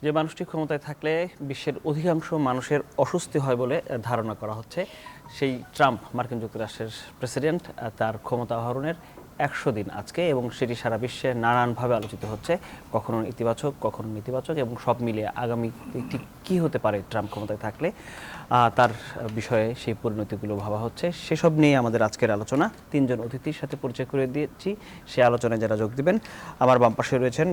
যে মানুষটি ক্ষমতায় থাকলে বিশ্বের অধিকাংশ মানুষের অস্বস্তি হয় বলে ধারণা করা হচ্ছে। সেই ট্রাম্প, মার্কিন যুক্তরাষ্ট্রের প্রেসিডেন্ট, তার ক্ষমতা আহরণের 100 দিন আজকে, এবং সেটি সারা বিশ্বে নানানভাবে আলোচিত হচ্ছে, কখনো ইতিবাচক কখনো নেতিবাচক, এবং সব মিলিয়ে আগামী ঠিক কী হতে পারে ট্রাম্প ক্ষমতায় থাকলে তার বিষয়ে সেই পরিণতিগুলো ভাবা হচ্ছে। সেসব নিয়ে আমাদের আজকের আলোচনা। তিনজন অতিথির সাথে পরিচয় করে দিয়েছি, সেই আলোচনায় যারা যোগ দিবেন। আমার বাম পাশে রয়েছেন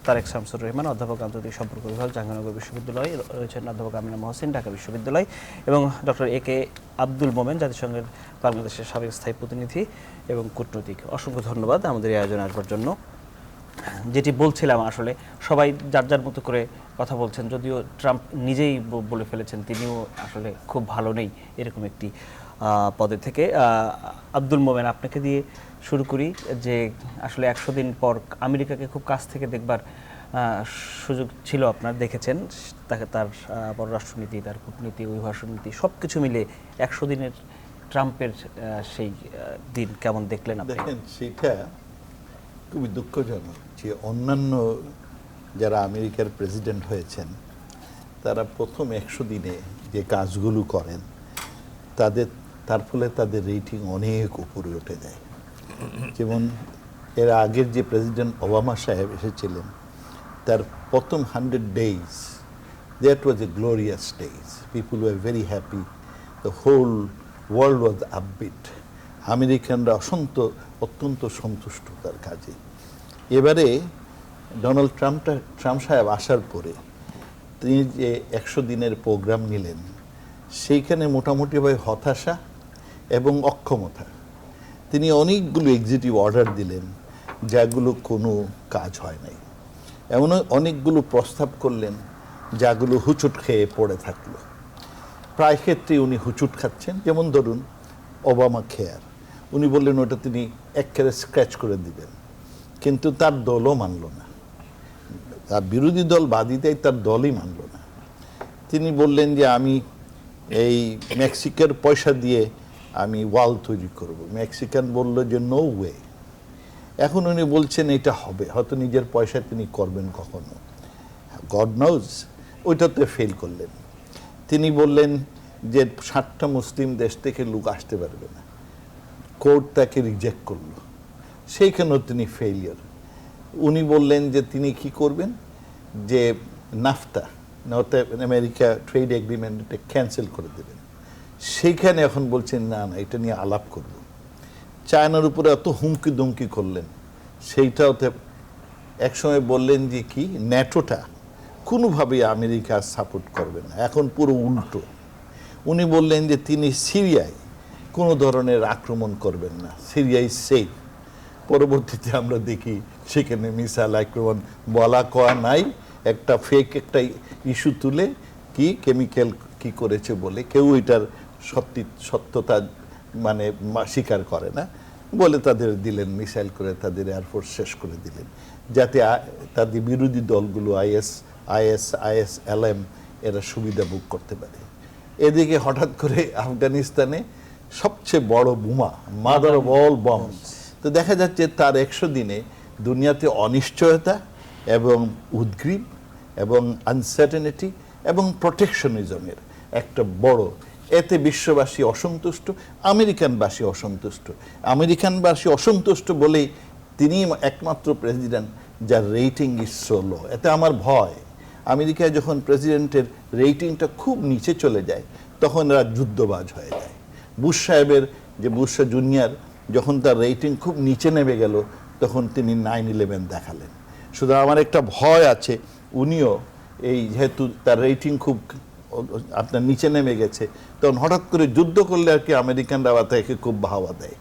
তারেক শামসুর রহমান, অধ্যাপক আন্তর্জাতিক সম্পর্ক বিভাগ, জাহাঙ্গীরনগর বিশ্ববিদ্যালয়। রয়েছেন অধ্যাপক আমিনা মহসিন, ঢাকা বিশ্ববিদ্যালয়, এবং ডক্টর এ.কে আব্দুল মোমেন, জাতিসংঘের বাংলাদেশের সাবেক স্থায়ী প্রতিনিধি এবং কূটনৈতিক। অসংখ্য ধন্যবাদ আমাদের এই আয়োজনে আসবার জন্য। যেটি বলছিলাম, আসলে সবাই যার যার মতো করে কথা বলছেন, যদিও ট্রাম্প নিজেই বলে ফেলেছেন তিনিও আসলে খুব ভালো নেই এরকম একটি পদে থেকে। আব্দুল মোমেন, আপনাকে দিয়ে শুরু করি, যে আসলে 100 দিন পর আমেরিকাকে খুব কাছ থেকে দেখবার সুযোগ ছিল আপনার, দেখেছেন তাকে, তার পররাষ্ট্রনীতি, তার কূটনীতি, অভিভাষণনীতি সব কিছু মিলে 100 দিনের ট্রাম্পের সেই দিন কেমন দেখলেন আপনি? দেখেন, সেটা খুবই দুঃখজনক যে অন্যান্য যারা আমেরিকার প্রেসিডেন্ট হয়েছেন তারা প্রথম 100 দিনে যে কাজগুলো করেন তার ফলে তাদের রেটিং অনেক উপরে উঠে যায়। যেমন এর আগের যে প্রেসিডেন্ট ওবামা সাহেব এসেছিলেন, তার প্রথম 100 days, that was a glorious days. People were very happy. The whole world was upbeat. আমেরিকানরা অত্যন্ত সন্তুষ্ট তার কাজে। এবারে ডোনাল্ড ট্রাম্প সাহেব আসার পরে তিনি যে 100 দিনের প্রোগ্রাম নিলেন, সেইখানে মোটামুটিভাবে হতাশা এবং অক্ষমতা। তিনি অনেকগুলো এক্সিকিউটিভ অর্ডার দিলেন যাগুলো কোনো কাজ হয় নাই, এমন অনেকগুলো প্রস্তাব করলেন যাগুলো হুচুট খেয়ে পড়ে থাকলো। প্রায় ক্ষেত্রে উনি হুচুট খাচ্ছেন। যেমন ধরুন ওবামা কেয়ার, উনি বললেন ওটা তিনি একেবারে স্ক্র্যাচ করে দিবেন, কিন্তু তার দলও মানল না, তার বিরোধী দল বাদই দেয়, তার দলই মানল না। তিনি বললেন যে আমি এই মেক্সিকোর পয়সা দিয়ে আমি ওয়াল তৈরি করব। মেক্সিকান বলল যে নো ওয়ে। এখন উনি বলছেন এটা হবে, হয়তো নিজের পয়সা তিনি করবেন কখনো, গড নোজ। ওইটাতে ফেল করলেন। তিনি বললেন যে 7টা মুসলিম দেশ থেকে লোক আসতে পারবে না, কোর্ট তাকে রিজেক্ট করলো, সেইখানেও তিনি ফেইলিয়ার। উনি বললেন যে তিনি কি করবেন, যে naphtha, north America trade agreement, এটা ক্যান্সেল করে দেবেন। সেইখানে এখন বলছেন না না, এটা নিয়ে আলাপ করব। চায়নার উপরে এত হুমকি দুমকি করলেন, সেইটাতে একসময় বললেন যে কি ন্যাটোটা কোনোভাবেই আমেরিকা সাপোর্ট করবে না, এখন পুরো উল্টো। উনি বললেন যে তিনি সিরিয়ায় কোনো ধরনের আক্রমণ করবেন না, সিরিয়ায় সেফ। পরবর্তীতে আমরা দেখি সেখানে মিসাইল আক্রমণ বলা কয়া নাই, একটা ফেক একটা ইস্যু তুলে কি কেমিক্যাল কি করেছে বলে কেউ এটার সত্যতা মানে স্বীকার করে না বলে তাদের দিলেন, মিসাইল করে তাদের এয়ারফোর্স শেষ করে দিলেন, যাতে তাদের বিরোধী দলগুলো ISIS-LM এরা সুবিধা ভোগ করতে পারে। এদিকে হঠাৎ করে আফগানিস্তানে সবচেয়ে বড় বোমা, মাদার অফ অল বম্বস। তো দেখা যাচ্ছে তার 100 দিনে দুনিয়াতে অনিশ্চয়তা এবং উদ্গ্রীব এবং আনসার্টেনিটি এবং প্রোটেকশনিজমের একটা বড়, এতে বিশ্ববাসী অসন্তুষ্ট, আমেরিকানবাসী অসন্তুষ্ট। আমেরিকানবাসী অসন্তুষ্ট বলেই তিনি একমাত্র প্রেসিডেন্ট যার রেটিং ইজ সো লো। এতে আমার ভয়, আমেরিকায় যখন প্রেসিডেন্টের রেটিংটা খুব নিচে চলে যায় তখন এরা যুদ্ধবাজ হয়ে যায়। বুশ সাহেবের যে বুশ জুনিয়র, যখন তার রেটিং খুব নিচে নেমে গেল তখন তিনি 9/11 দেখালেন। শুধু আমার একটা ভয় আছে, উনিও এই যেহেতু তার রেটিং খুব আপনার নিচে নেমে গেছে, তখন হঠাৎ করে যুদ্ধ করলে আর কি আমেরিকানরা তাকে খুব বাহবা দেয়।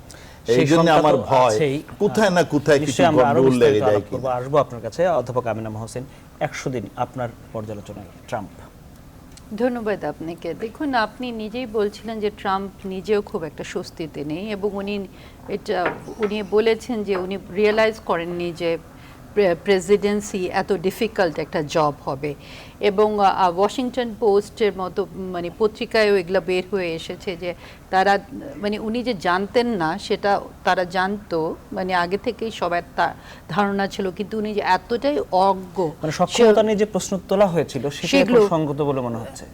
এই জন্য আমার ভয় কোথায় না কোথায় কিছু গন্ডগোল লেগে যায়। আসবো আপনার কাছে, অধ্যাপক আমিনা মহসিন, 100 দিন আপনার পর্যালোচনায় ট্রাম্প। ধন্যবাদ আপনাকে। দেখুন, আপনি নিজেই বলছিলেন যে ট্রাম্প নিজেও খুব একটা স্বস্তিতে নেই, এবং উনি বলেছেন যে উনি রিয়েলাইজ করেননি যে প্রেসিডেন্সি এত ডিফিকাল্ট একটা জব হবে। এবং ওয়াশিংটন পোস্টের মতো মানে পত্রিকায়ও এগুলো বের হয়ে এসেছে যে তারা মানে উনি যে জানতেন না সেটা তারা জানতো, মানে আগে থেকেই সবার ধারণা ছিল, কিন্তু উনি যে এতটাই অজ্ঞ, মানে সক্ষমতা নিয়ে যে প্রশ্ন তোলা হয়েছিল সেগুলো সঙ্গত বলে মনে হচ্ছে।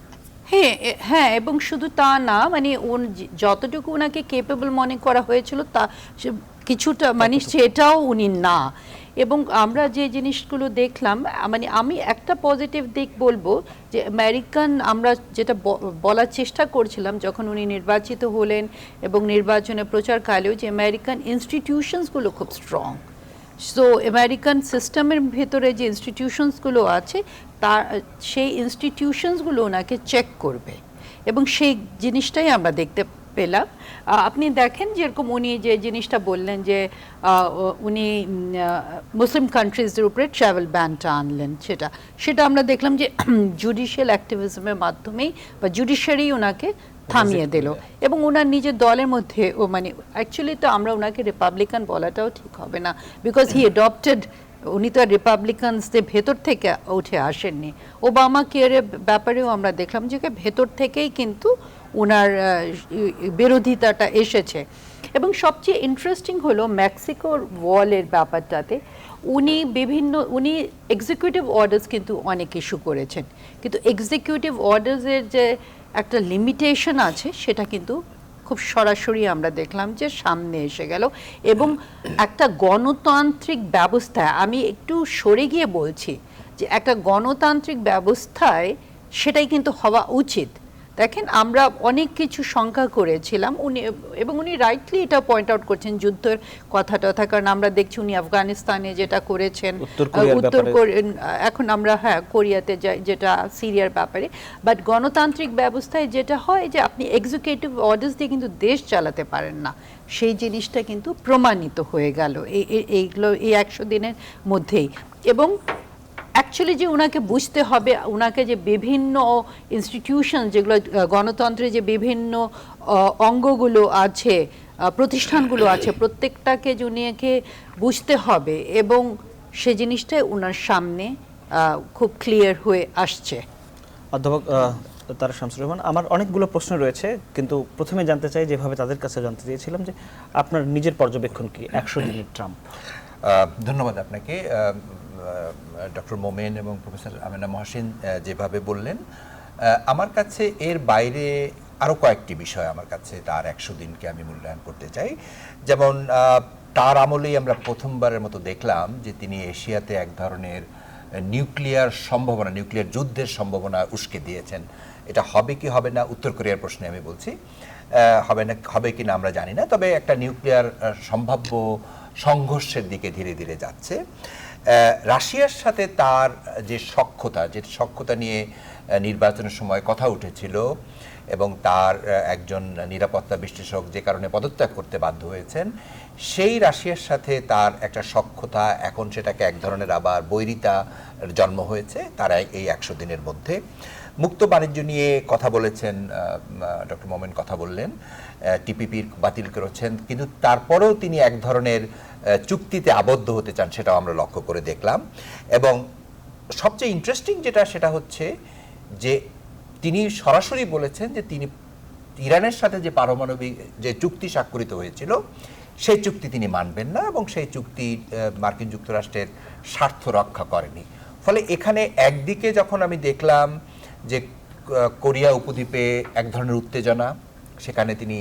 হ্যাঁ, এবং শুধু তা না, মানে যতটুকু ওনাকে কেপেবল মনে করা হয়েছিল তা কিছুটা মানে সেটাও উনি না। এবং আমরা যে জিনিসগুলো দেখলাম, মানে আমি একটা পজিটিভ দিক বলবো যে আমেরিকান, আমরা যেটা বলার চেষ্টা করছিলাম যখন উনি নির্বাচিত হলেন এবং নির্বাচনে প্রচারকালেও, যে আমেরিকান ইনস্টিটিউশনসগুলো খুব স্ট্রং। সো আমেরিকান সিস্টেমের ভেতরে যে ইনস্টিটিউশনসগুলো আছে তার সেই ইনস্টিটিউশনসগুলো ওনাকে চেক করবে, এবং সেই জিনিসটাই আমরা দেখতে পেলাম। আপনি দেখেন যেরকম উনি যে জিনিসটা বললেন যে উনি মুসলিম কান্ট্রিজের উপরে ট্রাভেল ব্যানটা আনলেন, সেটা আমরা দেখলাম যে জুডিশিয়াল অ্যাক্টিভিজমের মাধ্যমেই বা জুডিশিয়ারি ওনাকে থামিয়ে দিল। এবং ওনার নিজের দলের মধ্যে ও মানে অ্যাকচুয়ালি তো আমরা ওনাকে রিপাবলিকান বলাটাও ঠিক হবে না, বিকজ হি অ্যাডপ্টেড, উনি তো রিপাবলিকানসদের ভেতর থেকে উঠে আসেননি। ওবামা কেয়ারের ব্যাপারেও আমরা দেখলাম যে ভেতর থেকেই কিন্তু ওনার বিরোধিতাটা এসেছে। এবং সবচেয়ে ইন্টারেস্টিং হলো মেক্সিকোর ওয়ালের ব্যাপারটাতে উনি এক্সিকিউটিভ অর্ডার্স কিন্তু অনেক ইস্যু করেছেন, কিন্তু এক্সিকিউটিভ অর্ডার্সের যে একটা লিমিটেশন আছে সেটা কিন্তু খুব সরাসরি আমরা দেখলাম যে সামনে এসে গেল। এবং একটা গণতান্ত্রিক ব্যবস্থায়, আমি একটু সরে গিয়ে বলছি যে একটা গণতান্ত্রিক ব্যবস্থায় সেটাই কিন্তু হওয়া উচিত। দেখেন আমরা অনেক কিছু শঙ্কা করেছিলাম উনি রাইটলি এটা পয়েন্ট আউট করছেন যুদ্ধের কথাটা, কারণ আমরা দেখছি উনি আফগানিস্তানে যেটা করেছেন, এখন আমরা কোরিয়াতে যাই, যেটা সিরিয়ার ব্যাপারে। বাট গণতান্ত্রিক ব্যবস্থায় যেটা হয় যে আপনি এক্সিকিউটিভ অর্ডার্স দিয়ে কিন্তু দেশ চালাতে পারেন না, সেই জিনিসটা কিন্তু প্রমাণিত হয়ে গেল এইগুলো এই 100 দিনের মধ্যেই। এবং অ্যাকচুয়ালি যে ওনাকে বুঝতে হবে, ওনাকে যে বিভিন্ন ইনস্টিটিউশন, যেগুলো গণতন্ত্রের যে বিভিন্ন অঙ্গগুলো আছে, প্রতিষ্ঠানগুলো আছে, প্রত্যেকটাকে উনিকে বুঝতে হবে, এবং সে জিনিসটাই ওনার সামনে খুব ক্লিয়ার হয়ে আসছে। অধ্যাপক তারা শামসুর রহমান, আমার অনেকগুলো প্রশ্ন রয়েছে, কিন্তু প্রথমে জানতে চাই, যেভাবে তাদের কাছে জানতে চেয়েছিলাম, যে আপনার নিজের পর্যবেক্ষণ কি 100 দিনের ট্রাম্প? ধন্যবাদ আপনাকে। ডক্টর মোমেন এবং প্রফেসর আমেনা মহসিন যেভাবে বললেন, আমার কাছে এর বাইরে আরও কয়েকটি বিষয় আমার কাছে তার 100 দিনকে আমি মূল্যায়ন করতে চাই। যেমন তার আমলেই আমরা প্রথমবারের মতো দেখলাম যে তিনি এশিয়াতে এক ধরনের নিউক্লিয়ার সম্ভাবনা, নিউক্লিয়ার যুদ্ধের সম্ভাবনা উস্কে দিয়েছেন। এটা হবে কি হবে না, উত্তর কোরিয়ার প্রশ্নে আমি বলছি, হবে কি না আমরা জানি না, তবে একটা নিউক্লিয়ার সম্ভাব্য সংঘর্ষের দিকে ধীরে ধীরে যাচ্ছে। রাশিয়ার সাথে তার যে সখ্যতা নিয়ে নির্বাচনের সময় কথা উঠেছিল, এবং তার একজন নিরাপত্তা বিশ্লেষক যে কারণে পদত্যাগ করতে বাধ্য হয়েছেন, সেই রাশিয়ার সাথে তার একটা সখ্যতা, এখন সেটাকে এক ধরনের আবার বৈরিতা জন্ম হয়েছে তারা এই 100 দিনের মধ্যে। মুক্ত বাণিজ্য নিয়ে কথা বলেছেন, ডক্টর মোমেন কথা বললেন, টিপিপির বাতিল করেছেন, কিন্তু তারপরেও তিনি এক ধরনের চুক্তিতে আবদ্ধ হতে চান, সেটাও আমরা লক্ষ্য করে দেখলাম। এবং সবচেয়ে ইন্টারেস্টিং সেটা হচ্ছে যে তিনি সরাসরি বলেছেন যে তিনি ইরানের সাথে যে পারমাণবিক যে চুক্তি স্বাক্ষরিত হয়েছিল সেই চুক্তি তিনি মানবেন না, এবং সেই চুক্তি মার্কিন যুক্তরাষ্ট্রের স্বার্থ রক্ষা করেনি। ফলে এখানে একদিকে যখন আমি দেখলাম যে কোরিয়া উপদ্বীপে এক ধরনের উত্তেজনা, সেখানে তিনি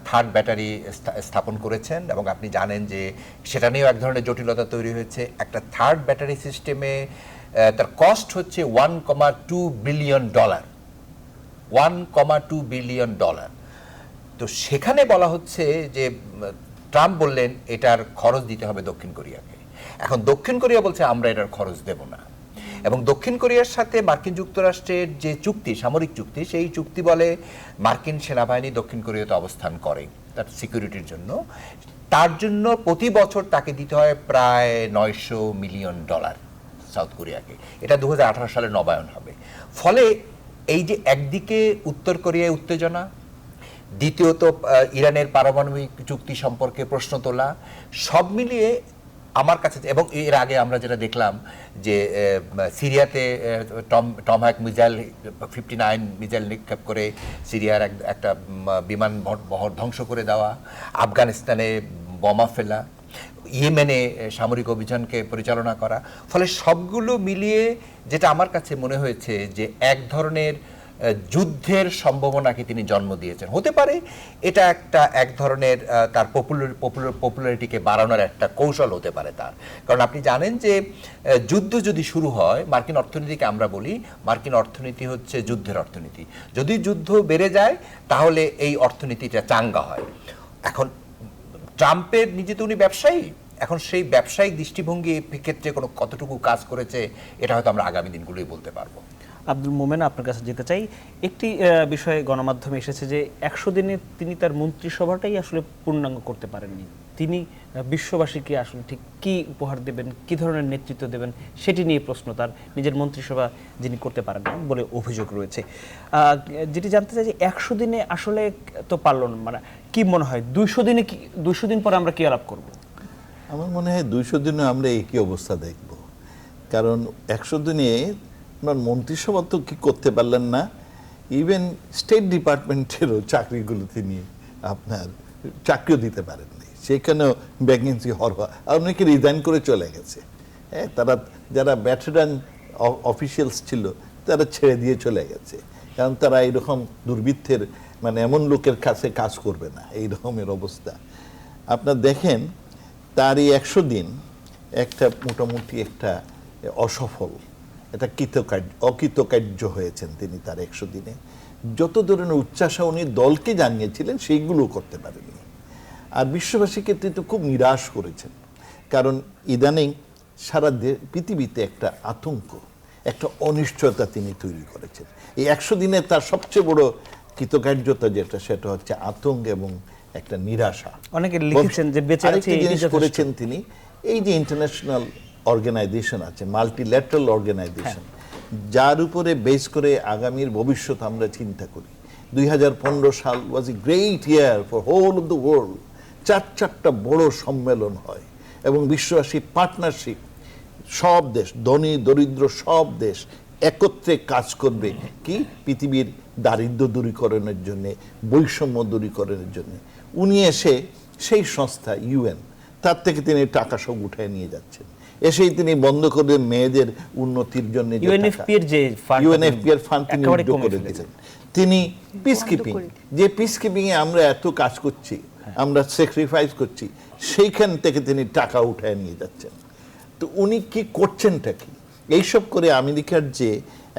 থার্ড ব্যাটারি স্থাপন করেছেন, এবং আপনি জানেন যে সেটা নিয়েও এক ধরনের জটিলতা তৈরি হয়েছে। একটা থার্ড ব্যাটারি সিস্টেমে তার কস্ট হচ্ছে $1.2 বিলিয়ন, $1.2 বিলিয়ন। তো সেখানে বলা হচ্ছে যে ট্রাম্প বললেন এটার খরচ দিতে হবে দক্ষিণ কোরিয়াকে। এখন দক্ষিণ কোরিয়া বলছে আমরা এটার খরচ দেব না, এবং দক্ষিণ কোরিয়ার সাথে মার্কিন যুক্তরাষ্ট্রের যে চুক্তি, সামরিক চুক্তি, সেই চুক্তি বলে মার্কিন সেনাবাহিনী দক্ষিণ কোরিয়াতে অবস্থান করে তার সিকিউরিটির জন্য। তার জন্য প্রতি বছর তাকে দিতে হয় প্রায় $900 মিলিয়ন সাউথ কোরিয়াকে। এটা 2018 সালে নবায়ন হবে। ফলে এই যে একদিকে উত্তর কোরিয়ায় উত্তেজনা, দ্বিতীয়ত ইরানের পারমাণবিক চুক্তি সম্পর্কে প্রশ্ন তোলা, সব মিলিয়ে আমার কাছে, এবং এর আগে আমরা যেটা দেখলাম যে সিরিয়াতে টম হ্যাক মিসাইল 59 মিসাইল নিক্ষেপ করে সিরিয়ার একটা বিমান বহর ধ্বংস করে দেওয়া, আফগানিস্তানে বোমা ফেলা, ইয়েমেনে সামরিক অভিযানকে পরিচালনা করা, ফলে সবগুলো মিলিয়ে যেটা আমার কাছে মনে হয়েছে যে এক ধরনের যুদ্ধের সম্ভাবনাকে তিনি জন্ম দিয়েছেন। হতে পারে এটা এক ধরনের তার পপুলারিটিকে বাড়ানোর একটা কৌশল হতে পারে তার, কারণ আপনি জানেন যে যুদ্ধ যদি শুরু হয়, মার্কিন অর্থনীতিকে আমরা বলি মার্কিন অর্থনীতি হচ্ছে যুদ্ধের অর্থনীতি, যদি যুদ্ধ বেড়ে যায় তাহলে এই অর্থনীতিটা চাঙ্গা হয়। এখন ট্রাম্পের নিজে তো উনি ব্যবসায়ী, এখন সেই ব্যবসায়িক দৃষ্টিভঙ্গি ক্ষেত্রে কতটুকু কাজ করেছে এটা হয়তো আমরা আগামী দিনগুলোই বলতে পারবো। আব্দুল মোমেন, আপনার কাছে যেতে চাই, একটি বিষয়ে গণমাধ্যমে এসেছে যে 100 দিনে তিনি তার মন্ত্রিসভাটাই আসলে পূর্ণাঙ্গ করতে পারেননি। তিনি বিশ্ববাসীকে আসলে ঠিক কি উপহার দেবেন, কি ধরনের নেতৃত্ব দেবেন সেটি নিয়ে প্রশ্ন, তার নিজের মন্ত্রিসভা যিনি করতে পারেন না বলে অভিযোগ রয়েছে। যেটি জানতে চাই যে 100 দিনে আসলে তো পারল না, মানে কি মনে হয় 200 দিন পরে আমরা কি আলাপ করব? আমার মনে হয় 200 দিনে আমরা একই অবস্থা দেখব, কারণ 100 দিনে আপনার মন্ত্রিসভা তো কি করতে পারলেন না, ইভেন স্টেট ডিপার্টমেন্টেরও চাকরিগুলো তিনি আপনার চাকরিও দিতে পারেননি, সেখানেও ভ্যাকেন্সি হওয়া, অনেকে রিজাইন করে চলে গেছে। হ্যাঁ, তারা যারা ভেটেরান অফিসিয়ালস ছিল তারা ছেড়ে দিয়ে চলে গেছে, কারণ তারা এইরকম দুর্বৃত্তের মানে এমন লোকের কাছে কাজ করবে না, এই রকমের অবস্থা। আপনার দেখেন তার এই 100 দিন একটা মোটামুটি একটা অসফল, এটা অকৃতকার্য হয়েছেন তিনি তার 100 দিনে। যত ধরনের উচ্চাসা উনি দলকে জানিয়েছিলেন সেইগুলো করতে পারেননি, আর বিশ্ববাসীকে তিনি তো খুব নিরাশ করেছেন, কারণ ইদানিং সারা পৃথিবীতে একটা আতঙ্ক, একটা অনিশ্চয়তা তিনি তৈরি করেছেন। এই 100 দিনে তার সবচেয়ে বড় কৃতকার্যতা যেটা, সেটা হচ্ছে আতঙ্ক এবং একটা নিরাশা। অনেকে লিখেছেন যে বেঁচে আছে এই জিনিস করেছেন তিনি, এই যে ইন্টারন্যাশনাল অর্গানাইজেশন আছে, মাল্টিল্যাটারাল অর্গানাইজেশন, যার উপরে বেস করে আগামীর ভবিষ্যৎ আমরা চিন্তা করি। 2015 সাল was a great year for whole of the world. চারটা বড় সম্মেলন হয় এবং বিশ্ববাসী পার্টনারশিপ, সব দেশ, ধনী দরিদ্র সব দেশ একত্রে কাজ করবে কি পৃথিবীর দারিদ্র্য দূরীকরণের জন্য, বৈষম্য দূরীকরণের জন্য। উনি এসে সেই সংস্থা ইউএন, তার থেকে তিনি টাকা সব উঠায় নিয়ে যাচ্ছেন, এসেই তিনি বন্ধ করে মেয়েদের উন্নতির জন্য ইউএনএফপি এর ফান্ড তিনি উইথড্র করে দিয়েছেন। তিনি পিস কিপিং, যে পিস কিপিং এ আমরা এত কাজ করছি, আমরা স্যাক্রিফাইস করছি, সেইখান থেকে তিনি টাকা উঠায় নিয়ে যাচ্ছেন। তো উনি কি করছেনটা কি? এইসব করে আমেরিকার যে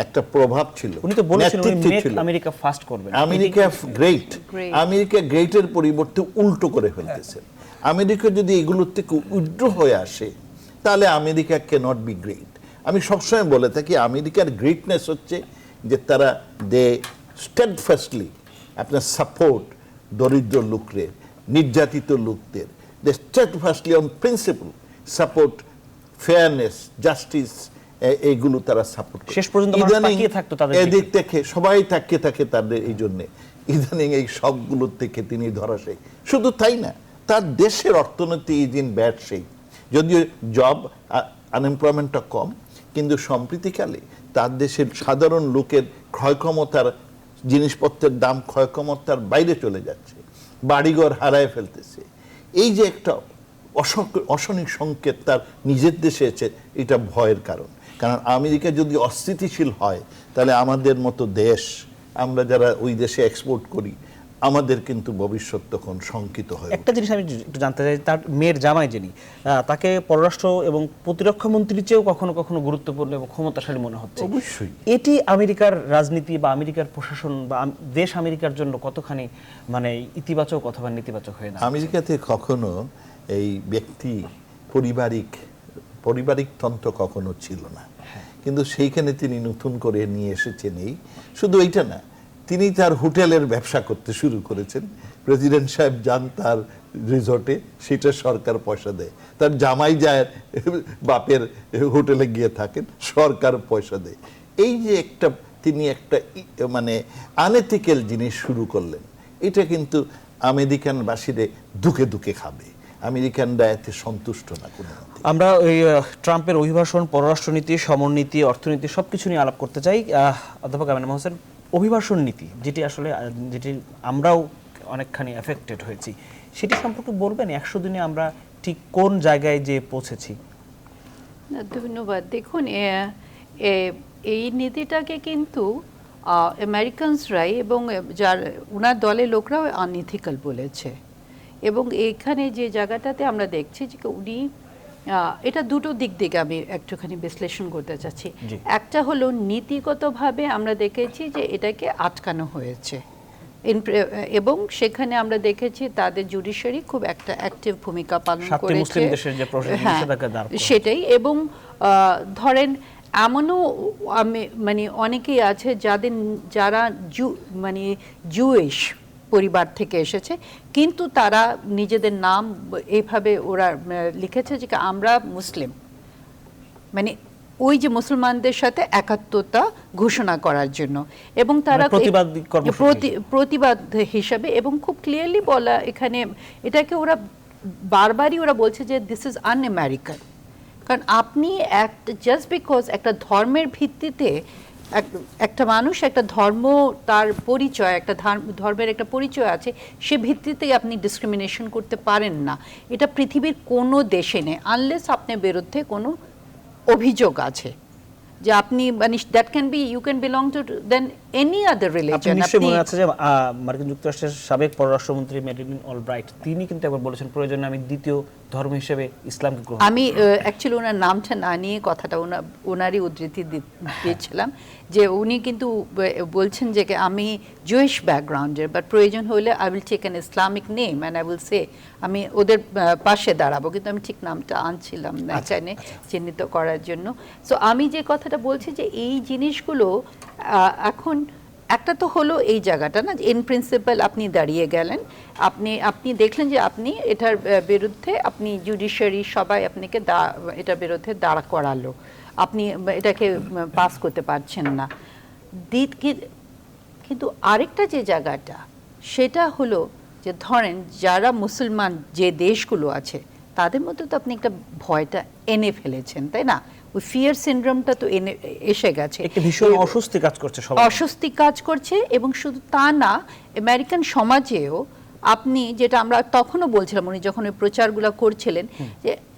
একটা প্রভাব ছিল, উনি তো বলেছেন উনি মেক আমেরিকা ফার্স্ট করবেন, আমেরিকা গ্রেট, আমেরিকা গ্রেটের পরিবর্তে উল্টো করে ফেলতেছেন। আমেরিকা যদি এগুলোর থেকে উইথড্র হয়ে আসে তাহলে আমেরিকা ক্যানট বি গ্রেট। আমি সবসময় বলে থাকি আমেরিকার গ্রেটনেস হচ্ছে যে তারা দে স্টেডফাস্টলি আপনার সাপোর্ট দরিদ্র লোকদের, নির্যাতিত লোকদের, they steadfastly on principle support fairness, justice, এইগুলো তারা সাপোর্ট করে। শেষ পর্যন্ত তাকিয়ে থাকতো তাদের দিকে, এদিক থেকে সবাই তাকিয়ে থাকে তাদের। এই জন্য ইদানিং এই সবগুলোর থেকে তিনি ধরাশায়ী। শুধু তাই না, তার দেশের অর্থনীতি ইজ ইন ব্যাড শেপ। যদিও জব আনএমপ্লয়মেন্টটা কম, কিন্তু সম্প্রতিকালে তার দেশের সাধারণ লোকের ক্ষয়ক্ষমতার, জিনিসপত্রের দাম ক্ষয়ক্ষমতার বাইরে চলে যাচ্ছে, বাড়িঘর হারায় ফেলতেছে। এই যে একটা অশনিক সংকেত তার নিজের দেশে এসেছে, এটা ভয়ের কারণ। কারণ আমেরিকা যদি অস্থিতিশীল হয় তাহলে আমাদের মতো দেশ, আমরা যারা ওই দেশে এক্সপোর্ট করি, আমাদের কিন্তু ভবিষ্যৎ তখন শঙ্কিত হয়। একটা জিনিস আমি একটু জানতে চাই, তার মেয়ের জামাই যিনি, তাকে পররাষ্ট্র এবং প্রতিরক্ষা মন্ত্রীর চেয়েও কখনো কখনো গুরুত্বপূর্ণ এবং ক্ষমতাশালী মনে হচ্ছে। অবশ্যই এটি আমেরিকার রাজনীতি বা আমেরিকার প্রশাসন বা দেশ আমেরিকার জন্য কতখানি মানে ইতিবাচক অথবা নেতিবাচক হয়ে না? আমেরিকাতে কখনো এই ব্যক্তি পারিবারিক তন্ত্র কখনো ছিল না, কিন্তু সেইখানে তিনি নতুন করে নিয়ে এসেছেন। এই শুধু এইটা না, তিনি তার হোটেলের ব্যবসা করতে শুরু করেছেন। প্রেসিডেন্ট সাহেব যান তার রিসোর্টে, সেটা সরকার পয়সা দেয়। তার জামাই যায় বাপের হোটেলে গিয়ে থাকেন, সরকার পয়সা দেয়। এই যে একটা তিনি একটা মানে আনএথিক্যাল জিনিস শুরু করলেন, এটা কিন্তু আমেরিকানবাসীরে দুঃখে দুঃখে খাবে। আমেরিকানরা এতে সন্তুষ্ট না কোনো মতে। আমরা ওই ট্রাম্পের অভিভাষণ, পররাষ্ট্রনীতি, সমরনীতি, অর্থনীতি সবকিছু নিয়ে আলাপ করতে চাই। অধ্যাপক আমেনা মহসিন, অভিবাসন নীতি যেটি আসলে যেটি আমরাও অনেকখানি এফেক্টেড হয়েছি, সেটি সম্পর্কে বলবেন 100 দিনে আমরা ঠিক কোন জায়গায় যে পৌঁছেছি? ধন্যবাদ। দেখুন, এই নীতিটাকে কিন্তু আমেরিকানসরাই এবং যার ওনার দলের লোকরাও আনইথিক্যাল বলেছে। এবং এখানে যে জায়গাটাতে আমরা দেখছি যে উনি এটা দুটো দিক থেকে আমি একটুখানি বিশ্লেষণ করতে চাচ্ছি। একটা হলো নীতিগতভাবে আমরা দেখেছি যে এটাকে আটকানো হয়েছে, এবং সেখানে আমরা দেখেছি তাদের জুডিশিয়ারি খুব একটা অ্যাক্টিভ ভূমিকা পালন করেছে। হ্যাঁ, সেটাই। এবং ধরেন এমনও মানে অনেকেই আছে যারা মানে জুইশ পরিবার থেকে এসেছে, কিন্তু তারা নিজেদের নাম এইভাবে ওরা লিখেছে যে আমরা মুসলিম, মানে ওই যে মুসলমানদের সাথে একাত্মতা ঘোষণা করার জন্য, এবং তারা প্রতিবাদ হিসাবে, এবং খুব ক্লিয়ারলি বলা এখানে এটাকে ওরা বারবারই ওরা বলছে যে দিস ইজ আন আমেরিকান। কারণ আপনি জাস্ট বিকজ একটা ধর্মের ভিত্তিতে একটা মানুষ একটা ধর্ম, তার পরিচয়, একটা ধর্মের একটা পরিচয় আছে, সে ভিত্তিতে আপনি ডিসক্রিমিনেশন করতে পারেন না। এটা পৃথিবীর কোনো দেশে নেই, আনলেস আপনার বিরুদ্ধে কোনো অভিযোগ আছে যে আপনি মানে that can be, you can belong to then any other religion. নিশ্চয়ই মনে আছে যে মার্কিন যুক্তরাষ্ট্রের সাবেক পররাষ্ট্রমন্ত্রী ম্যাডেলিন অলব্রাইট, তিনি কিন্তু একবার বলেছেন প্রয়োজনে আমি দ্বিতীয় ধর্ম হিসেবে ইসলামকে গ্রহণ। আমি অ্যাকচুয়ালি ওনার নামটা না নিয়ে কথাটা ওনারই উদ্ধৃতি দিয়েছিলাম, যে উনি কিন্তু বলছেন যে আমি জুইশ ব্যাকগ্রাউন্ডের, বাট প্রয়োজন হলে I will take an Islamic name and I will say, আমি ওদের পাশে দাঁড়াবো, কিন্তু আমি ঠিক নামটা আনছিলাম না এখানে চিহ্নিত করার জন্য। সো আমি যে কথাটা বলছি যে এই জিনিসগুলো এখন একটা তো হলো এই জায়গাটা না, ইন প্রিন্সিপাল আপনি দাঁড়িয়ে গেলেন, আপনি দেখলেন যে আপনি এটার বিরুদ্ধে, আপনি জুডিশিয়ারি সবাই আপনাকে এটার বিরুদ্ধে দাঁড়া করালো, আপনি এটাকে পাস করতে পারছেন না। কিন্তু আরেকটা যে জায়গাটা সেটা হলো যে ধরেন যারা মুসলমান যে দেশগুলো আছে তাদের মধ্যে তো আপনি একটা ভয়টা এনে ফেলেছেন, তাই না? ওই ফিয়ার সিনড্রোমটা তো এসে গেছে, একটা ভীষণ অস্বস্তি কাজ করছে, অস্বস্তি কাজ করছে। এবং শুধু তা না, আমেরিকান সমাজেও আপনি যেটা আমরা তখনও বলছিলাম, উনি যখন ওই প্রচারগুলো করছিলেন,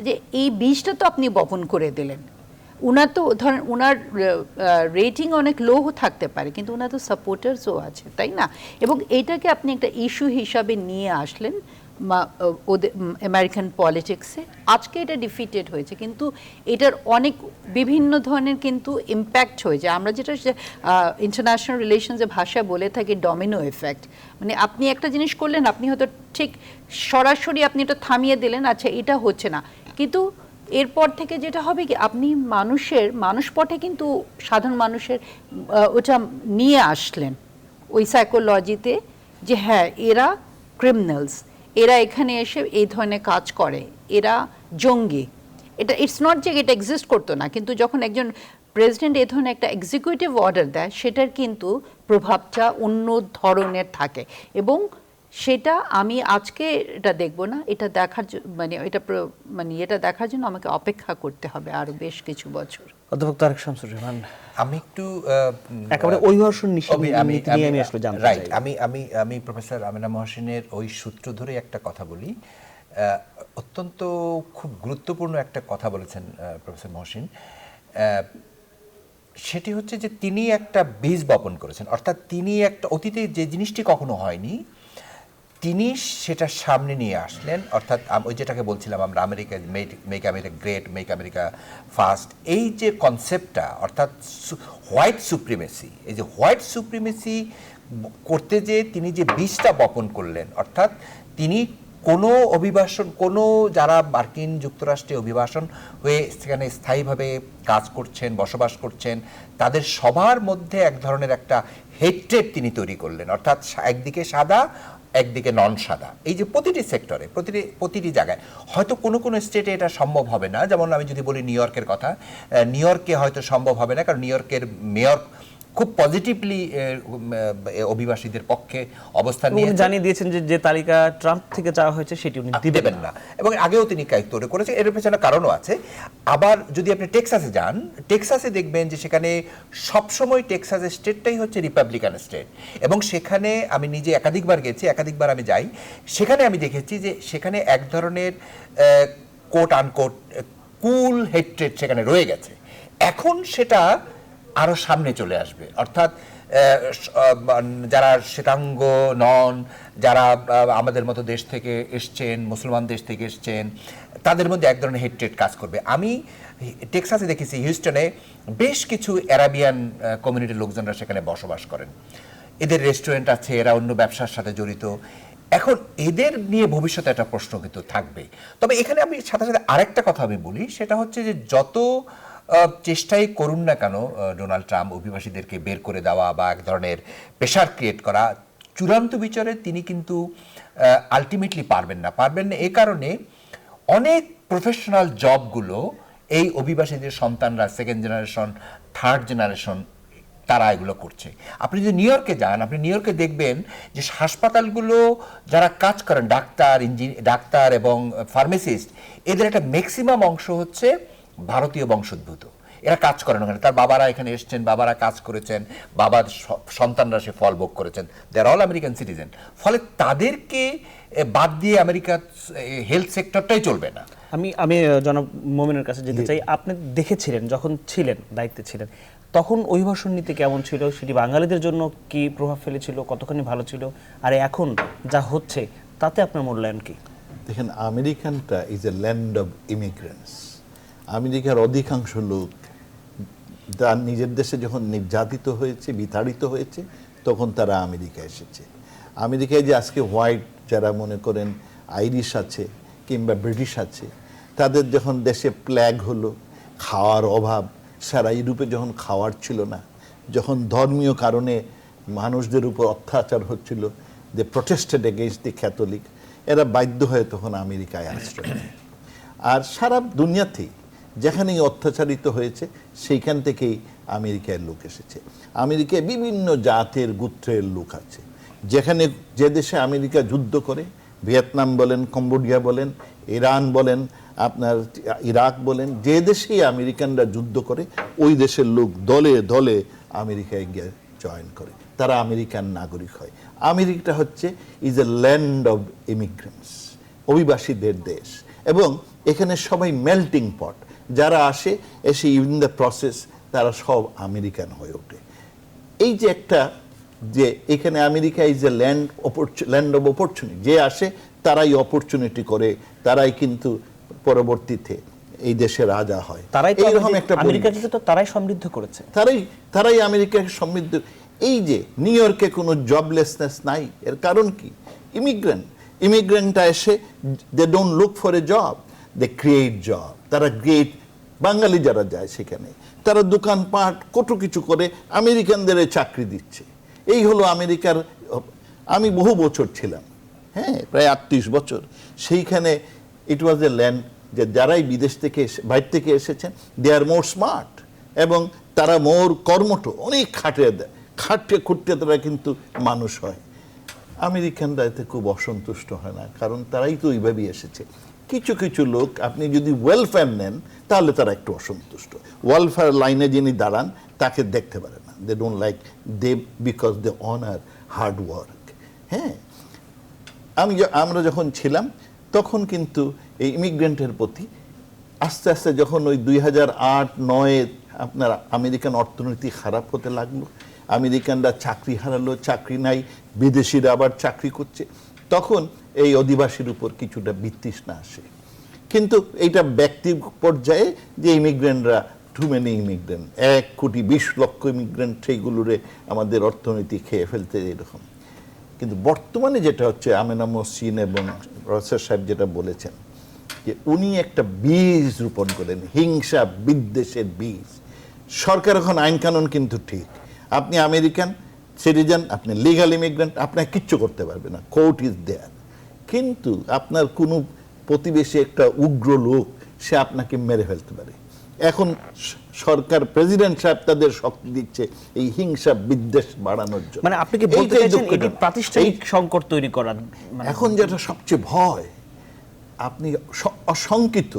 যে এই বীজটা তো আপনি বপন করে দিলেন। উনার তো ধরেন উনার রেটিং অনেক লো থাকতে পারে, কিন্তু উনার তো সাপোর্টার্সও আছে, তাই না? এবং এইটাকে আপনি একটা ইস্যু হিসাবে নিয়ে আসলেন ওদের আমেরিকান পলিটিক্সে। আজকে এটা ডিফিটেড হয়েছে, কিন্তু এটার অনেক বিভিন্ন ধরনের কিন্তু ইম্প্যাক্ট হয়েছে। আমরা যেটা ইন্টারন্যাশনাল রিলেশনসের ভাষায় বলে থাকি ডমিনো এফেক্ট, মানে আপনি একটা জিনিস করলেন, আপনি হয়তো ঠিক সরাসরি আপনি এটা থামিয়ে দিলেন, আচ্ছা এটা হচ্ছে না, কিন্তু এরপর থেকে যেটা হবে কি, আপনি মানুষপটে কিন্তু সাধারণ মানুষের ওটা নিয়ে আসলেন ওই সাইকোলজিতে, যে হ্যাঁ এরা ক্রিমিনালস, এরা এখানে এসে এই ধরনের কাজ করে, এরা জঙ্গি। এটা ইটস নট যে এটা এক্সিস্ট করতো না, কিন্তু যখন একজন প্রেসিডেন্ট এই ধরনের একটা এক্সিকিউটিভ অর্ডার দেয়, সেটার কিন্তু প্রভাবটা অন্য ধরনের থাকে। এবং সেটা আমি আজকে এটা দেখব না, এটা দেখার এটা দেখার জন্য আমাকে অপেক্ষা করতে হবে আরো বেশ কিছু বছর। অধ্যাপক তারেক শামসুর রহমান, আমি একটু একেবারে অভিবাসন নিয়ে আমি আসলে জানতে চাই। আমি প্রফেসর আমেনা মহসিনের ওই সূত্র ধরে একটা কথা বলি। অত্যন্ত খুব গুরুত্বপূর্ণ একটা কথা বলেছেন প্রফেসর মহসিন। সেটি হচ্ছে যে তিনি একটা বীজ বপন করেছেন, অর্থাৎ তিনি একটা অতীতে যে জিনিসটি কখনো হয়নি তিনি সেটা সামনে নিয়ে আসলেন। অর্থাৎ ওই যেটাকে বলছিলাম আমরা, America make America great, make America first, এই যে কনসেপ্টটা, অর্থাৎ হোয়াইট সুপ্রিমেসি, এই যে হোয়াইট সুপ্রিমেসি করতে যে তিনি যে বীজটা বপন করলেন, অর্থাৎ তিনি কোনো যারা মার্কিন যুক্তরাষ্ট্রে অভিবাসন হয়ে সেখানে স্থায়ীভাবে কাজ করছেন, বসবাস করছেন, তাদের সবার মধ্যে এক ধরনের একটা হেট্রেড তিনি তৈরি করলেন। অর্থাৎ একদিকে সাদা, একদিকে নন সাদা, এই যে প্রতিটি সেক্টরে, প্রতিটি জায়গায়। হয়তো কোনো স্টেটে এটা সম্ভব হবে না, যেমন আমি যদি বলি নিউ ইয়র্কের কথা, নিউ ইয়র্কে হয়তো সম্ভব হবে না, কারণ নিউ ইয়র্কের মেয়র খুব পজিটিভলি অভিবাসীদের পক্ষে অবস্থান উনি নিয়ে জানিয়ে দিয়েছেন যে যে তালিকা ট্রাম্প থেকে চাওয়া হয়েছে সেটি উনি দিবেন না, এবং আগেও তিনি কায়িত্ব করেছেন। এর পেছনে কারণও আছে। আবার যদি আপনি টেক্সাসে যান, টেক্সাসে দেখবেন যে সেখানে সবসময় টেক্সাসের স্টেটটাই হচ্ছে রিপাবলিকান স্টেট, এবং সেখানে আমি নিজে একাধিকবার গেছি, একাধিকবার আমি যাই, সেখানে আমি দেখেছি যে সেখানে এক ধরনের কোট আনকোট কুল হেট্রেড সেখানে রয়ে গেছে। এখন সেটা আরো সামনে চলে আসবে, অর্থাৎ যারা শ্বেতাঙ্গ নন, যারা আমাদের মতো দেশ থেকে এসছেন, মুসলমান দেশ থেকে এসছেন, তাদের মধ্যে এক ধরনের হেট্রেড কাজ করবে। আমি টেক্সাসে দেখেছি, হিউস্টনে বেশ কিছু অ্যারাবিয়ান কমিউনিটির লোকজনরা সেখানে বসবাস করেন, এদের রেস্টুরেন্ট আছে, এরা অন্য ব্যবসার সাথে জড়িত। এখন এদের নিয়ে ভবিষ্যতে একটা প্রশ্ন কিন্তু থাকবে। তবে এখানে আমি সাথে সাথে আরেকটা কথা আমি বলি, সেটা হচ্ছে যে যত চেষ্টাই করুন না কেন ডোনাল্ড ট্রাম্প অভিবাসীদেরকে বের করে দেওয়া বা এক ধরনের প্রেশার ক্রিয়েট করা, চূড়ান্ত বিচারে তিনি কিন্তু আলটিমেটলি পারবেন না। এই কারণে অনেক প্রফেশনাল জবগুলো এই অভিবাসীদের সন্তানরা, সেকেন্ড জেনারেশন, থার্ড জেনারেশন, তারা এগুলো করছে। আপনি যদি নিউ ইয়র্কে যান, আপনি নিউ ইয়র্কে দেখবেন যে হাসপাতালগুলো যারা কাজ করেন, ডাক্তার এবং ফার্মাসিস্ট, এদের একটা ম্যাক্সিমাম অংশ হচ্ছে ভারতীয় বংশোদ্ভূত। এরা কাজ করেন ওখানে, তার বাবারা এখানে এসছেন, বাবারা কাজ করেছেন, বাবার সন্তানরা সে ফল ভোগ করেছেন, দে আর অল আমেরিকান সিটিজেন। ফলে তাদেরকে বাদ দিয়ে আমেরিকার হেলথ সেক্টরটাই চলবে না। আমি জনাব মোমিনের কাছে যেতে চাই। আপনি দেখেছিলেন যখন ছিলেন, দায়িত্বে ছিলেন, তখন অভিবাসন নীতি কেমন ছিল, সেটি বাঙালিদের জন্য কি প্রভাব ফেলেছিল, কতখানি ভালো ছিল, আর এখন যা হচ্ছে তাতে আপনার মূল্যায়ন কি? দেখেন, আমেরিকানটা is a land of immigrants. আমেরিকার অধিকাংশ লোক তার নিজের দেশে যখন নির্যাতিত হয়েছে, বিতাড়িত হয়েছে, তখন তারা আমেরিকা এসেছে। আমেরিকায় যে আজকে হোয়াইট যারা মনে করেন আইরিশ আছে কিংবা ব্রিটিশ আছে, তাদের যখন দেশে প্লেগ হলো, খাওয়ার অভাব, সারা ইউরোপে যখন খাওয়ার ছিল না, যখন ধর্মীয় কারণে মানুষদের উপর অত্যাচার হচ্ছিল, দে প্রটেস্টেড এগেইনস্ট দি ক্যাথলিক, এরা বাধ্য হয়ে তখন আমেরিকায় আশ্রয় নেয়। আর সারা দুনিয়াতেই যেখানেই অত্যাচারিত হয়েছে সেইখান থেকেই আমেরিকায় লোক এসেছে। আমেরিকায় বিভিন্ন জাতের গোত্রের লোক আছে। যেখানে যে দেশে আমেরিকা যুদ্ধ করে, ভিয়েতনাম বলেন, কম্বোডিয়া বলেন, ইরান বলেন, আপনার ইরাক বলেন, যে দেশেই আমেরিকানরা যুদ্ধ করে, ওই দেশের লোক দলে দলে আমেরিকায় গিয়ে জয়েন করে, তারা আমেরিকান নাগরিক হয়। আমেরিকাটা হচ্ছে is a land of immigrants, অভিবাসীদের দেশ, এবং এখানে সবাই মেল্টিং পট। যারা আসে, এসে ইন দ্য প্রসেস তারা সব আমেরিকান হয়ে ওঠে। এই যে একটা যে এখানে America is a land of opportunity, যে আসে তারাই অপরচুনিটি করে, তারাই কিন্তু পরবর্তীতে এই দেশে রাজা হয়। এইরকম একটা আমেরিকাকে তো তারাই সমৃদ্ধ করেছে, তারাই আমেরিকাকে সমৃদ্ধ। এই যে নিউ ইয়র্কে কোনো জবলেসনেস নাই, এর কারণ কি? ইমিগ্রেন্টরা এসে they don't look for a job, they create job. তারা ক্রিয়েট, বাঙালি যারা যায় সেখানে তারা দোকানপাট কত কিছু করে আমেরিকানদের চাকরি দিচ্ছে। এই হলো আমেরিকার। আমি বহু বছর ছিলাম, হ্যাঁ, প্রায় 38 বছর সেইখানে। ইট ওয়াজ এ ল্যান্ড যে যারাই বিদেশ থেকে বাইরে থেকে এসেছেন, দে আর মোর স্মার্ট, এবং তারা মোর কর্মঠ, অনেক খাটে খুঁটতে তারা কিন্তু মানুষ হয়। আমেরিকানরা এতে খুব অসন্তুষ্ট হয় না, কারণ তারাই তো ওইভাবেই এসেছে। কিছু কিছু লোক আপনি যদি ওয়েলফেয়ার নেন, তাহলে তারা একটু অসন্তুষ্ট। ওয়েলফেয়ার লাইনে যিনি দাঁড়ান তাকে দেখতে পারে না, they don't like they, because they honour hard work. হ্যাঁ, আমরা যখন ছিলাম তখন কিন্তু এই ইমিগ্রেন্টের প্রতি আস্তে আস্তে যখন ওই 2008-09 আপনার আমেরিকান অর্থনীতি খারাপ হতে লাগলো, আমেরিকানরা চাকরি হারালো, চাকরি নাই, বিদেশিরা আবার চাকরি করছে, তখন এই অধিবাসীর উপর কিছুটা বিতৃষ্ণা আসে। কিন্তু এইটা ব্যক্তি পর্যায়ে যে ইমিগ্রেন্টরা, টু মেনি ইমিগ্রেন্ট, 1,20,00,000 ইমিগ্রেন্ট, সেইগুলোরে আমাদের অর্থনীতি খেয়ে ফেলতে এরকম। কিন্তু বর্তমানে যেটা হচ্ছে, আমেনা মহসিন এবং রসের সাহেব যেটা বলেছেন, যে উনি একটা বীজ রোপণ করেন, হিংসা বিদ্বেষের বীজ। সরকার এখন আইন কানুন কিন্তু ঠিক, আপনি আমেরিকান সিটিজেন, আপনি লিগাল ইমিগ্রেন্ট, আপনাকে কিচ্ছু করতে পারবে না, কোর্ট ইজ দেয়ার। কিন্তু আপনার কোনো প্রতিবেশী একটা উগ্র লোক, সে আপনাকে মেরে ফেলতে পারে। এখন সরকার প্রেসিডেন্ট সাহেব তাদের শক্তি দিচ্ছে এই হিংসা বিদ্বেষ বাড়ানোর জন্য। মানে আপনি কি বলতে এইটাই চাইছেন এটি দুঃখজনক। প্রাতিষ্ঠানিক সংকট তৈরি করা? মানে এখন যেটা সবচেয়ে ভয়, আপনি অশঙ্কিত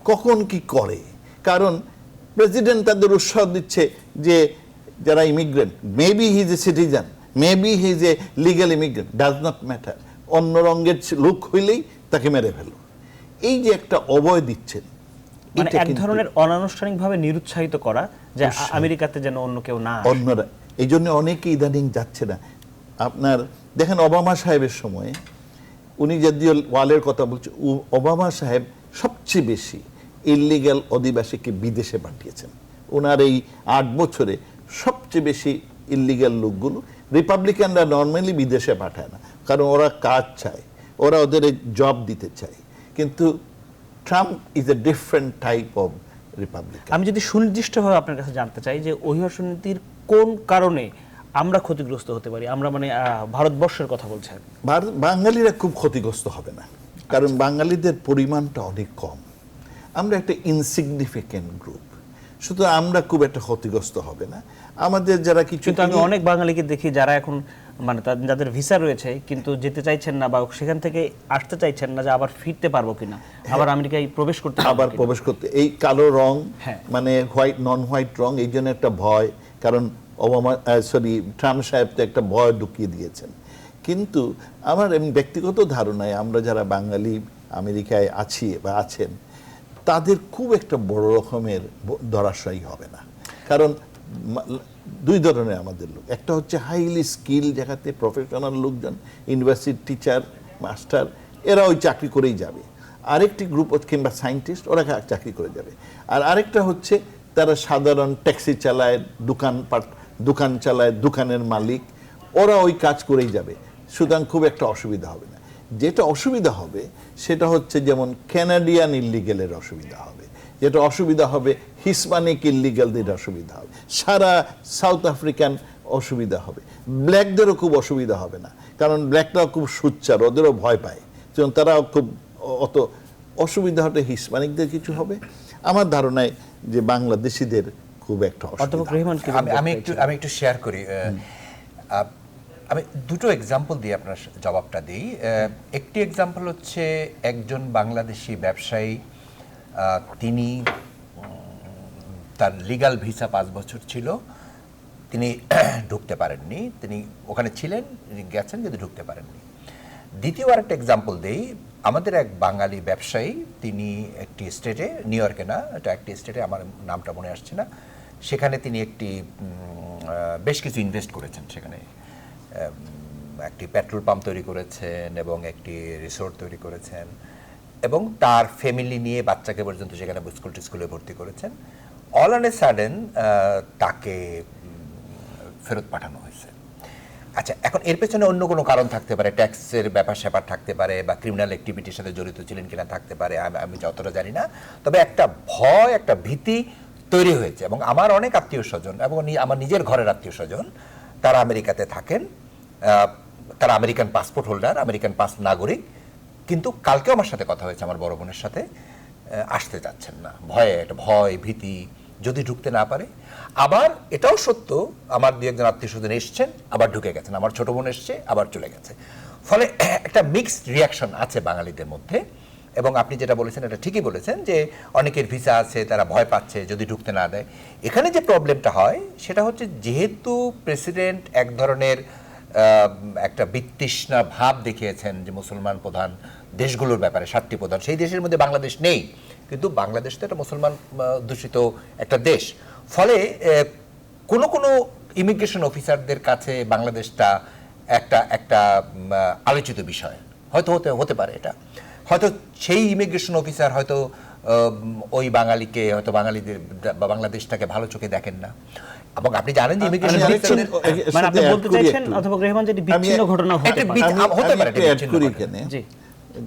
কখন কি করে, কারণ প্রেসিডেন্ট তাদের উৎসাহ দিচ্ছে যে যারা immigrant, maybe he is a citizen, maybe he is a legal immigrant, does not matter, অন্য রঙের লোক হইলেই তাকে মেরে ফেলো। এই যে একটা অভয় দিচ্ছেন, মানে এটা এক কিন্তু ধরনের অনানুষ্ঠানিকভাবে নিরুৎসাহিত করা যে আমেরিকাতে যেন অন্য কেউ না আসে। অন্যরা, এই জন্য অনেকে ইদানিং যাচ্ছে না। আপনার দেখেন ওবামা সাহেবের সময়ে, উনি যদিও ওয়ালের কথা বলছে, ওবামা সাহেব সবচেয়ে বেশি ইল্লিগ্যাল অধিবাসীকে বিদেশে পাঠিয়েছেন। ওনার এই 8 বছরে সবচেয়ে বেশি ইল্লিগ্যাল লোকগুলো রিপাবলিকানরা নর্মালি বিদেশে পাঠায় না, কারণ ওরা কাজ চায়, ওরা ওদের জব দিতে চায়। কিন্তু Trump is a different type of Republican. আমি যদি সুনির্দিষ্টভাবে আপনার কাছে জানতে চাই যে অভিবাসন নীতির কোন কারণে আমরা ক্ষতিগ্রস্ত হতে পারি, আমরা মানে ভারতবর্ষের কথা বলছেন। বাঙালিরা খুব ক্ষতিগ্রস্ত হবে না, কারণ বাঙালিদের পরিমাণটা অনেক কম, আমরা একটা ইনসিগনিফিকেন্ট গ্রুপ, সুতরাং আমরা খুব একটা ক্ষতিগ্রস্ত হবে না। আমাদের যারা কিছু, কিন্তু আমি অনেক বাঙালিকে দেখি যারা এখন মানে যাদের ভিসা রয়েছে কিন্তু যেতে চাইছেন না বা সেখান থেকে আসতে চাইছেন না, যে আবার ফিরতে পারবো কিনা, আবার আমেরিকায় প্রবেশ করতে পারবো আবার কিনা। প্রবেশ করতে, এই কালো রং, হ্যাঁ। মানে হোয়াইট নন হোয়াইট রং, এই জন্য একটা ভয়, কারণ ট্রাম্প সাহেব তো একটা ভয় ঢুকিয়ে দিয়েছেন। কিন্তু আমার ব্যক্তিগত ধারণায় আমরা যারা বাঙালি আমেরিকায় আছি বা আছেন, তাদের খুব একটা বড় রকমের ধরাশায়ী হবে না, কারণ দুই ধরনের আমাদের লোক, একটা হচ্ছে হাইলি স্কিল জায়গাতে প্রফেশনাল লোকজন, ইউনিভার্সিটি টিচার, মাস্টার, এরা ওই চাকরি করেই যাবে। আরেকটি গ্রুপ কিংবা সায়েন্টিস্ট, ওরা চাকরি করে যাবে। আর আরেকটা হচ্ছে তারা সাধারণ ট্যাক্সি চালায়, দোকান চালায়, দোকানের মালিক, ওরা ওই কাজ করেই যাবে, সুতরাং খুব একটা অসুবিধা হবে না। যেটা অসুবিধা হবে সেটা হচ্ছে যেমন ক্যানাডিয়ান ইল্লিগেলের অসুবিধা হবে, যেটা অসুবিধা হবে হিসপ্যানিক ইল্লিগালদের অসুবিধা হবে, সারা সাউথ আফ্রিকান অসুবিধা হবে, ব্ল্যাকদেরও খুব অসুবিধা হবে না, কারণ ব্ল্যাকরাও খুব সুচ্চার, ওদেরও ভয় পায়, যেমন তারাও খুব অত অসুবিধা হলে হিসপ্যানিকদের কিছু হবে। আমার ধারণায় যে বাংলাদেশিদের খুব একটা অধ্যাপক রহমান কি আমি একটু শেয়ার করি। আমি দুটো এক্সাম্পল দিয়ে আপনার জবাবটা দিই। একটি এক্সাম্পল হচ্ছে একজন বাংলাদেশি ব্যবসায়ী, তিনি তার লিগ্যাল ভিসা 5 বছর ছিল, তিনি ঢুকতে পারেননি, তিনি ওখানে ছিলেন, তিনি গেছেন কিন্তু ঢুকতে পারেননি। দ্বিতীয় আরেকটা এক্সাম্পল দেই, আমাদের এক বাঙালি ব্যবসায়ী, তিনি একটি স্টেটে, নিউ ইয়র্কে না, এটা একটি স্টেটে, আমার নামটা মনে আসছে না, সেখানে তিনি একটি বেশ কিছু ইনভেস্ট করেছেন, সেখানে একটি পেট্রোল পাম্প তৈরি করেছেন এবং একটি রিসোর্ট তৈরি করেছেন এবং তার ফ্যামিলি নিয়ে বাচ্চাকে পর্যন্ত সেখানে স্কুলে ভর্তি করেছেন। অল অন এ সাডেন তাকে ফেরত পাঠানো হয়েছে। আচ্ছা, এখন এর পেছনে অন্য কোনো কারণ থাকতে পারে, ট্যাক্সের ব্যাপার স্যাপার থাকতে পারে বা ক্রিমিনাল অ্যাক্টিভিটির সাথে জড়িত ছিলেন কিনা থাকতে পারে, আমি যতটা জানি না। তবে একটা ভয়, একটা ভীতি তৈরি হয়েছে এবং আমার অনেক আত্মীয় স্বজন এবং আমার নিজের ঘরের আত্মীয় স্বজন, তারা আমেরিকাতে থাকেন, তারা American passport holder, American pass নাগরিক, কিন্তু কালকেও আমার সাথে কথা হয়েছে আমার বড় বোনের সাথে, আসতে চাচ্ছেন না, ভয়ে, একটা ভয় ভীতি, যদি ঢুকতে না পারে। আবার এটাও সত্য, আমার 2-1 আত্মীয় স্বজন এসছেন, আবার ঢুকে গেছেন, আমার ছোট বোন এসছে, আবার চলে গেছে। ফলে একটা মিক্সড রিয়াকশন আছে বাঙালিদের মধ্যে। এবং আপনি যেটা বলেছেন এটা ঠিকই বলেছেন যে অনেকের ভিসা আছে, তারা ভয় পাচ্ছে যদি ঢুকতে না দেয়। এখানে যে প্রবলেমটা হয় সেটা হচ্ছে, যেহেতু প্রেসিডেন্ট এক ধরনের একটা বিতৃষ্ণা ভাব দেখিয়েছেন যে মুসলমান প্রধান দেশগুলোর ব্যাপারে, 7টি প্রধান, সেই দেশের মধ্যে বাংলাদেশ নেই, কিন্তু বাংলাদেশ তো একটা মুসলমান দূষিত একটা দেশ। ফলে কোনো কোনো ইমিগ্রেশন অফিসারদের কাছে বাংলাদেশটা একটা আলোচিত বিষয় হয়তো হতে পারে। এটা হয়তো সেই ইমিগ্রেশন অফিসার হয়তো ওই বাঙালিকে, হয়তো বাঙালিদের বা বাংলাদেশটাকে ভালো চোখে দেখেন না। এবং আপনি জানেন যে ইমিগ্রেশন অফিসারদের, মানে আপনি বলতে চাইছেন অধ্যাপক রহমান যে বিচ্ছিন্ন ঘটনা হতে পারে। জি,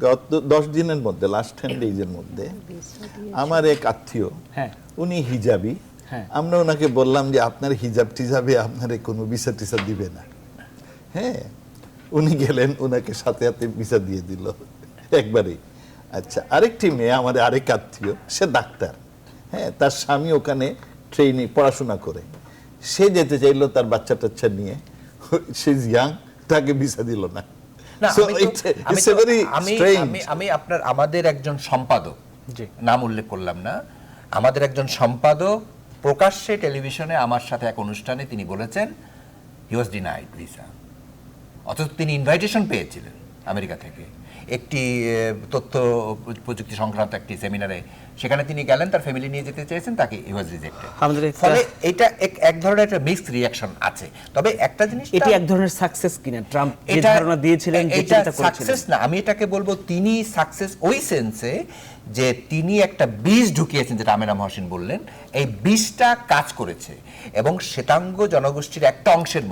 গত 10 দিনের মধ্যে, লাস্ট 10 ডেজের মধ্যে আমার এক আত্মীয়, উনি হিজাবি, আমরা ওনাকে বললাম যে আপনার হিজাব টিজাবে আপনার কোনো ভিসা টিসা দিবে না। হ্যাঁ, উনি গেলেন, ওনাকে সাথে সাথে ভিসা দিয়ে দিল একবারেই। আচ্ছা, আরেকটি মেয়ে, আমাদের আরেক আত্মীয়, সে ডাক্তার, হ্যাঁ, তার স্বামী ওখানে ট্রেনে পড়াশোনা করে, সে যেতে চাইলো তার বাচ্চা টাচ্চা নিয়ে, সে ইয়াং, তাকে ভিসা দিল না। না, So আমি তো- it's আমি a তো- very আমি- strange. আমি- আমি আমাদের একজন সম্পাদক, জি। নাম উল্লেখ করলাম না, আমাদের একজন সম্পাদক প্রকাশ্যে টেলিভিশনে আমার সাথে এক অনুষ্ঠানে তিনি বলেছেন হি ওয়াজ ডিনাইড ভিসা, অথচ তিনি ইনভাইটেশন পেয়েছিলেন আমেরিকা থেকে একটি তথ্য প্রযুক্তি সংক্রান্ত একটি সেমিনারে, সেখানে তিনি গেলেন, তার ফ্যামিলি নিয়ে যেতে চেয়েছেন, তাকে হি ওয়াজ রিজেক্টেড। আমাদের একটা- ফলে এটা এক ধরনের একটা মিক্সড রিঅ্যাকশন আছে। তবে একটা জিনিস, এটি এক ধরনের সাকসেস কিনা? ট্রাম্প যে ধারণা দিয়েছিলেন, যে এটা চিন্তা করেছিলেন? সাকসেস না, আমি এটাকে বলবো তিনি সাকসেস ওই সেন্সে যে তিনি একটা বীজ ঢুকিয়েছেন, যেটা আমেনা মহসিন বললেন, এই বীজটা কাজ করেছে এবং শ্বেতাঙ্গ জনগোষ্ঠীর একটা অংশের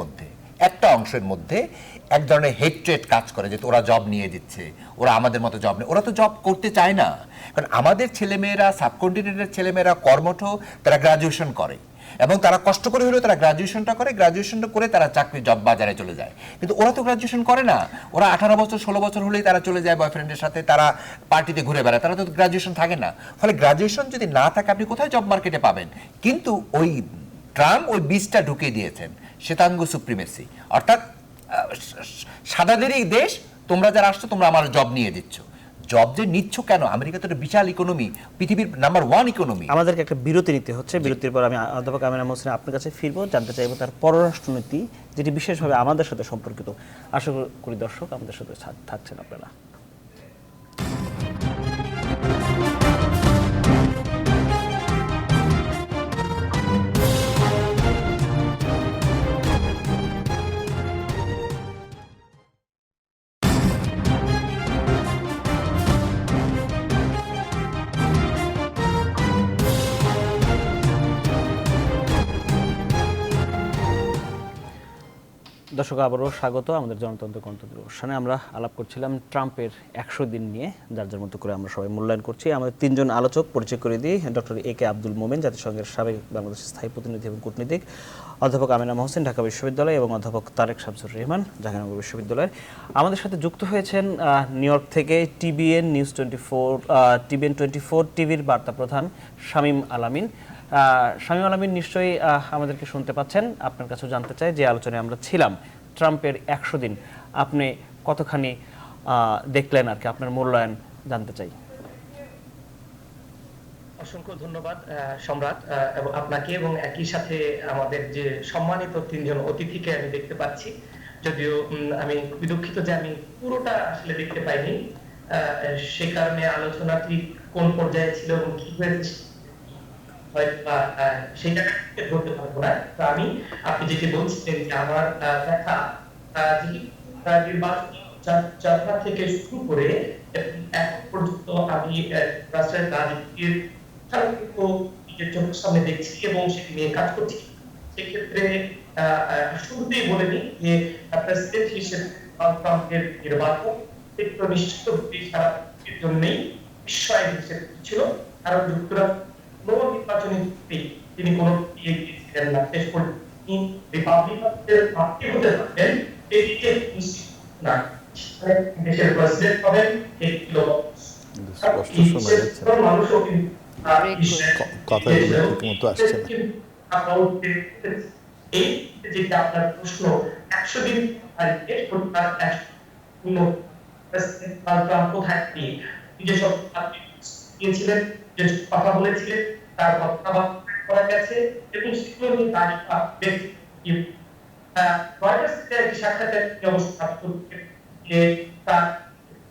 মধ্যে এক ধরনের হেট্রেট কাজ করে, যে ওরা জব নিয়ে দিচ্ছে, ওরা আমাদের মতো জব নেই, ওরা তো জব করতে চায় না। কারণ আমাদের ছেলেমেয়েরা, সাবকন্টিনেন্টের ছেলেমেয়েরা কর্মঠ, তারা গ্রাজুয়েশন করে এবং তারা কষ্ট করে হলেও তারা গ্রাজুয়েশনটা করে তারা চাকরি জব বাজারে চলে যায়। কিন্তু ওরা তো গ্রাজুয়েশন করে না, ওরা 18 বছর 16 বছর হলেই তারা চলে যায় বয়ফ্রেন্ডের সাথে, তারা পার্টিতে ঘুরে বেড়ায়, তারা তো গ্রাজুয়েশন থাকে না। ফলে গ্রাজুয়েশন যদি না থাকে আপনি কোথায় জব মার্কেটে পাবেন? কিন্তু ওই ট্রাম্প ওই বীজটা ঢুকিয়ে দিয়েছেন, শ্বেতাঙ্গ সুপ্রিমেসি, অর্থাৎ সাদাদেরই দেশ, তোমরা যারা আসছো তোমরা আমার জব নিয়ে দিচ্ছ। জব যে নিচ্ছ কেন? আমেরিকা তো একটা বিশাল ইকোনমি, পৃথিবীর নাম্বার 1 ইকোনমি। আমাদেরকে একটা বিরতি নিতে হচ্ছে। বিরতির পর আমি অধ্যাপক আমেনা মহসিন আপনার কাছে ফিরবো, জানতে চাইবো তার পররাষ্ট্রনীতি, যেটি বিশেষভাবে আমাদের সাথে সম্পর্কিত। আশা করি দর্শক আমাদের সাথে থাকছেন আপনারা। দর্শক আবারও স্বাগত আমাদের জনতন্ত্র গণতন্ত্র অনুষ্ঠানে। আমরা আলাপ করছিলাম ট্রাম্পের 100 দিন নিয়ে, যার যার মতো করে আমরা সবাই মূল্যায়ন করছি। আমাদের তিনজন আলোচক পরিচয় করে দিই। ডক্টর এ কে আব্দুল মোমেন, জাতিসংঘের সাবেক বাংলাদেশের স্থায়ী প্রতিনিধি এবং কূটনীতিক, অধ্যাপক আমেনা মহসিন, ঢাকা বিশ্ববিদ্যালয়, এবং অধ্যাপক তারেক শামসুর রহমান, জাহাঙ্গীরনগর বিশ্ববিদ্যালয়ের। আমাদের সাথে যুক্ত হয়েছেন নিউ ইয়র্ক থেকে টিবিএন নিউজ 24, টিবিএন 24 টিভির বার্তা প্রধান শামীম আলামিন। শামীম আলামিন নিশ্চয়ই আমাদেরকে শুনতে পাচ্ছেন। আপনার কাছেও জানতে চাই, যে আলোচনায় আমরা ছিলাম ট্রাম্পের 100 দিন, আপনি কতখানি দেখলেন আর কি, আপনার মূল্যায়ন জানতে চাই। অসংখ্য ধন্যবাদ সম্রাট, এবং আপনাকে এবং একই সাথে আমাদের যে সম্মানিত তিনজন অতিথিকে আমি দেখতে পাচ্ছি। যদিও আমি খুবই দুঃখিত যে আমি পুরোটা আসলে দেখতে পাইনি, সে কারণে আলোচনাটি কোন পর্যায়ে ছিল এবং কি হয়েছে সেটা ধরতে পারবো না। তো আমি, আপনি যেটি বলছিলেন যে আমার দেখা নির্বাচনী যাত্রা থেকে শুরু করে এখন পর্যন্ত আমি রাষ্ট্রের রাজনীতির নিজের চোখের সামনে দেখছি এবং সেটি নিয়ে কাজ করছি। সেক্ষেত্রে শুরুতেই বলে নিই যে প্রেসিডেন্ট হিসেবে ট্রাম্পের নির্বাচন নিশ্চিতভাবে সারা পৃথিবীর জন্যই বিস্ময় হিসেবে ছিল, কারণ যুক্তরাষ্ট্র কোনো নির্বাচনী তিনি কোনো ছিলেন না। শেষ পর্যন্ত তিনি রিপাবলিকানদের প্রার্থী হতে পারবেন, এদিকে নিশ্চিত না দেশের প্রেসিডেন্ট হবেন। মানুষও কিন্তু কথা ঠিকমতো আসছে না। আপনার প্রশ্ন 100 দিন কোথায় নিজস্ব দিয়েছিলেন, যে কথা বলেছিলেন, তার কথাবার্তা করা গেছে এবং সেগুলো নিয়ে একটি সাক্ষাৎকারে অবস্থা যে তার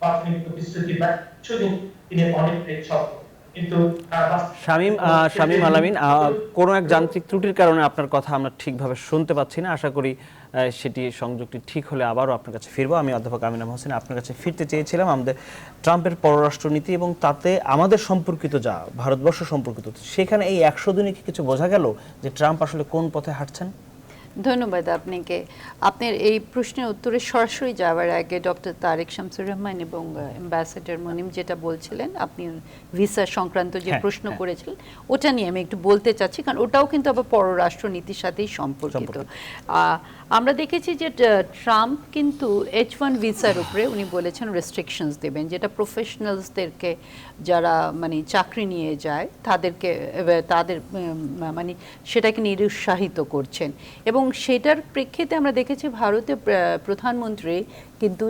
প্রাথমিক প্রতিশ্রুতি বা শুধু তিনি অনেকটাই সফল। কিন্তু শামীম আলামিন, কোনো এক যান্ত্রিক ত্রুটির কারণে আপনার কথা আমরা ঠিকভাবে শুনতে পাচ্ছি না। আশা করি সেটি সংযোগটি ঠিক হলে আবারও আপনার কাছে ফিরবো। আমি অধ্যাপক আমেনা মহসিন আপনার কাছে ফিরতে চেয়েছিলাম আমাদের ট্রাম্পের পররাষ্ট্রনীতি এবং তাতে আমাদের সম্পর্কিত, যা ভারতবর্ষ সম্পর্কিত, সেখানে এই 100 দিনে কি কিছু বোঝা গেল যে ট্রাম্প আসলে কোন পথে হাঁটছেন? ধন্যবাদ আপনাকে। আপনার এই প্রশ্নের উত্তরে সরাসরি যাওয়ার আগে ডক্টর তারেক শামসুর রহমান এবং অ্যাম্বাসেডর মুনিম যেটা বলছিলেন, আপনি ভিসা সংক্রান্ত যে প্রশ্ন করেছিলেন, ওটা নিয়ে আমি একটু বলতে চাচ্ছি, কারণ ওটাও কিন্তু আবার পররাষ্ট্রনীতির সাথেই সম্পর্কিত। আমরা দেখেছি যে ট্রাম্প কিন্তু H1 ভিসার উপরে উনি বলেছেন রেস্ট্রিকশনস দেবেন, যেটা প্রফেশনালসদেরকে যারা মানে চাকরি নিয়ে যায় তাদের মানে সেটাকে নিরুৎসাহিত করছেন। এবং সেটার প্রেক্ষিতে আমরা দেখেছি ভারতের প্রধানমন্ত্রী কিন্তু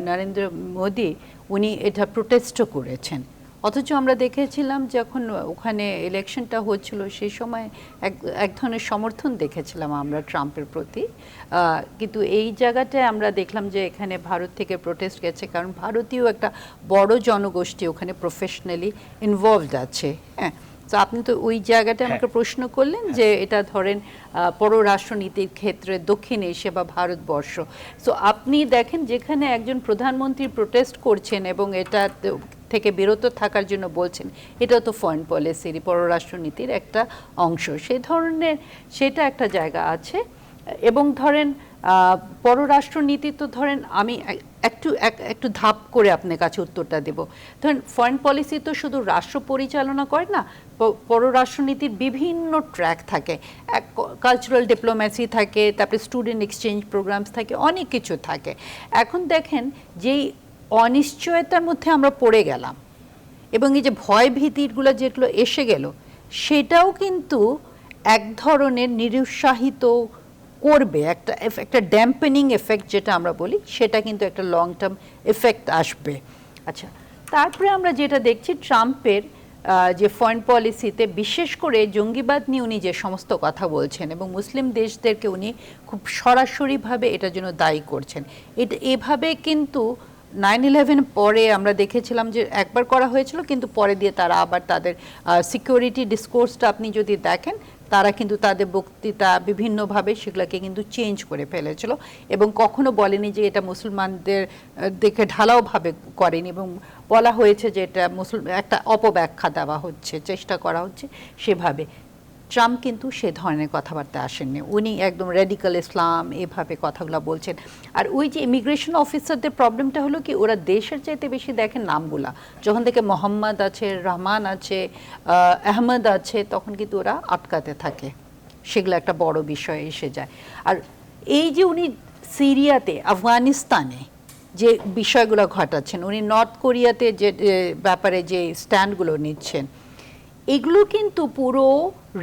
নরেন্দ্র মোদী উনি এটা প্রোটেস্টও করেছেন। অথচ আমরা দেখেছিলাম যখন ওখানে ইলেকশনটা হচ্ছিল সেই সময় এক ধরনের সমর্থন দেখেছিলাম আমরা ট্রাম্পের প্রতি, কিন্তু এই জায়গাটায় আমরা দেখলাম যে এখানে ভারত থেকে প্রোটেস্ট গেছে, কারণ ভারতীয় একটা বড় জনগোষ্ঠী ওখানে প্রফেশনালি ইনভলভড আছে। হ্যাঁ, তো আপনি তো ওই জায়গাটা আমাকে প্রশ্ন করলেন যে এটা ধরেন পররাষ্ট্রনীতির ক্ষেত্রে দক্ষিণ এশিয়া বা ভারতবর্ষ। সো আপনি দেখেন যেখানে একজন প্রধানমন্ত্রী প্রোটেস্ট করছেন এবং এটা থেকে বিরত থাকার জন্য বলছেন, এটা তো ফরেন পলিসির পররাষ্ট্রনীতির একটা অংশ, সেই ধরনের সেটা একটা জায়গা আছে। এবং ধরেন পররাষ্ট্রনীতি তো ধরেন আমি একটু ধাপ করে আপনার কাছে উত্তরটা দেব। ধরেন ফরেন পলিসি তো শুধু রাষ্ট্র পরিচালনা করে না, পররাষ্ট্রনীতির বিভিন্ন ট্র্যাক থাকে, কালচারাল ডিপ্লোম্যাসি থাকে, তারপরে স্টুডেন্ট এক্সচেঞ্জ প্রোগ্রামস থাকে, অনেক কিছু থাকে। এখন দেখেন যেই অনিশ্চয়তার মধ্যে আমরা পড়ে গেলাম এবং এই যে ভয় ভীতিগুলো যেগুলো এসে গেল, সেটাও কিন্তু এক ধরনের নিরুৎসাহিত করবে, একটা ড্যাম্পেনিং এফেক্ট যেটা আমরা বলি, সেটা কিন্তু একটা লং টার্ম এফেক্ট আসবে। আচ্ছা, তারপরে আমরা যেটা দেখছি ট্রাম্পের যে ফরেন পলিসিতে বিশেষ করে জঙ্গিবাদ নিয়ে উনি যে সমস্ত কথা বলছেন এবং মুসলিম দেশদেরকে উনি খুব সরাসরিভাবে এটার জন্য দায়ী করছেন। এটা এভাবে কিন্তু 9/11 পরে আমরা দেখেছিলাম যে একবার করা হয়েছিল, কিন্তু পরে দিয়ে তারা আবার তাদের সিকিউরিটি ডিসকোর্সটা আপনি যদি দেখেন, তারা কিন্তু তাদের বক্তৃতা বিভিন্নভাবে সেগুলোকে কিন্তু চেঞ্জ করে ফেলেছিল এবং কখনো বলেনি যে এটা মুসলমানদের দেখে ঢালাওভাবে করেনি, এবং বলা হয়েছে যে এটা একটা অপব্যাখ্যা দেওয়া হচ্ছে, চেষ্টা করা হচ্ছে সেভাবে। ট্রাম্প কিন্তু সে ধরনের কথাবার্তা আসেননি, উনি একদম রেডিক্যাল ইসলাম এভাবে কথাগুলো বলছেন। আর ওই যে ইমিগ্রেশন অফিসারদের প্রবলেমটা হলো কি, ওরা দেশের চাইতে বেশি দেখেন নামগুলা, যখন থেকে মোহাম্মদ আছে, রহমান আছে, আহমদ আছে, তখন কিন্তু ওরা আটকাতে থাকে, সেগুলো একটা বড় বিষয় এসে যায়। আর এই যে উনি সিরিয়াতে, আফগানিস্তানে যে বিষয়গুলো ঘটাচ্ছেন, উনি নর্থ কোরিয়াতে যে ব্যাপারে যে স্ট্যান্ডগুলো নিচ্ছেন, এগুলো কিন্তু পুরো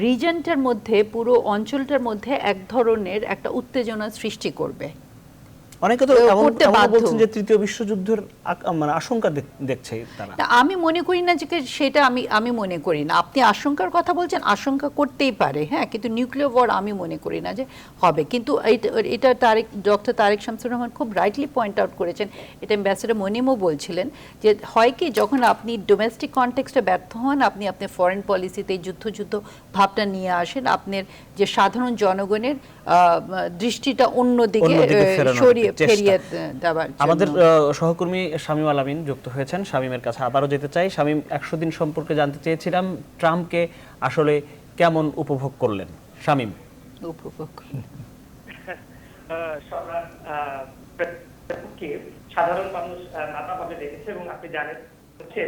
রিজনটার মধ্যে, পুরো অঞ্চলটার মধ্যে এক ধরনের একটা উত্তেজনা সৃষ্টি করবে। অনেকে তো বলছেন যে তৃতীয় বিশ্বযুদ্ধের মানে আশঙ্কা দেখছে তারা। আমি মনে করি না যে সেটা, আমি মনে করি না। আপনি আশঙ্কার কথা বলছেন, আশঙ্কা করতেই পারে, হ্যাঁ, কিন্তু নিউক্লিয়ার ওয়ার আমি মনে করি না যে হবে। কিন্তু এটা ডক্টর তারেক শামসুর রহমান খুব রাইটলি পয়েন্ট আউট করেছেন, এটা অ্যাম্বাসেডর মনিমও বলছিলেন যে হয় কি, যখন আপনি ডোমেস্টিক কনটেক্সটে ব্যর্থ হন, আপনি আপনার ফরেন পলিসিতে যুদ্ধ ভাবটা নিয়ে আসেন, আপনার যে সাধারণ জনগণের দৃষ্টিটা অন্যদিকে ফিরিয়ে দেওয়ার। আমাদের সহকর্মী শামীম আল আমিন যুক্ত হয়েছেন, শামীমের কাছে আবারও যেতে চাই। শামীম, 100 দিন সম্পর্কে জানতে চেয়েছিলাম, ট্রাম্পকে আসলে কেমন উপভোগ করলেন? শামীম, উপভোগ সাধারণ মানুষ নানাভাবে দেখেছে এবং আপনি জানেন হচ্ছে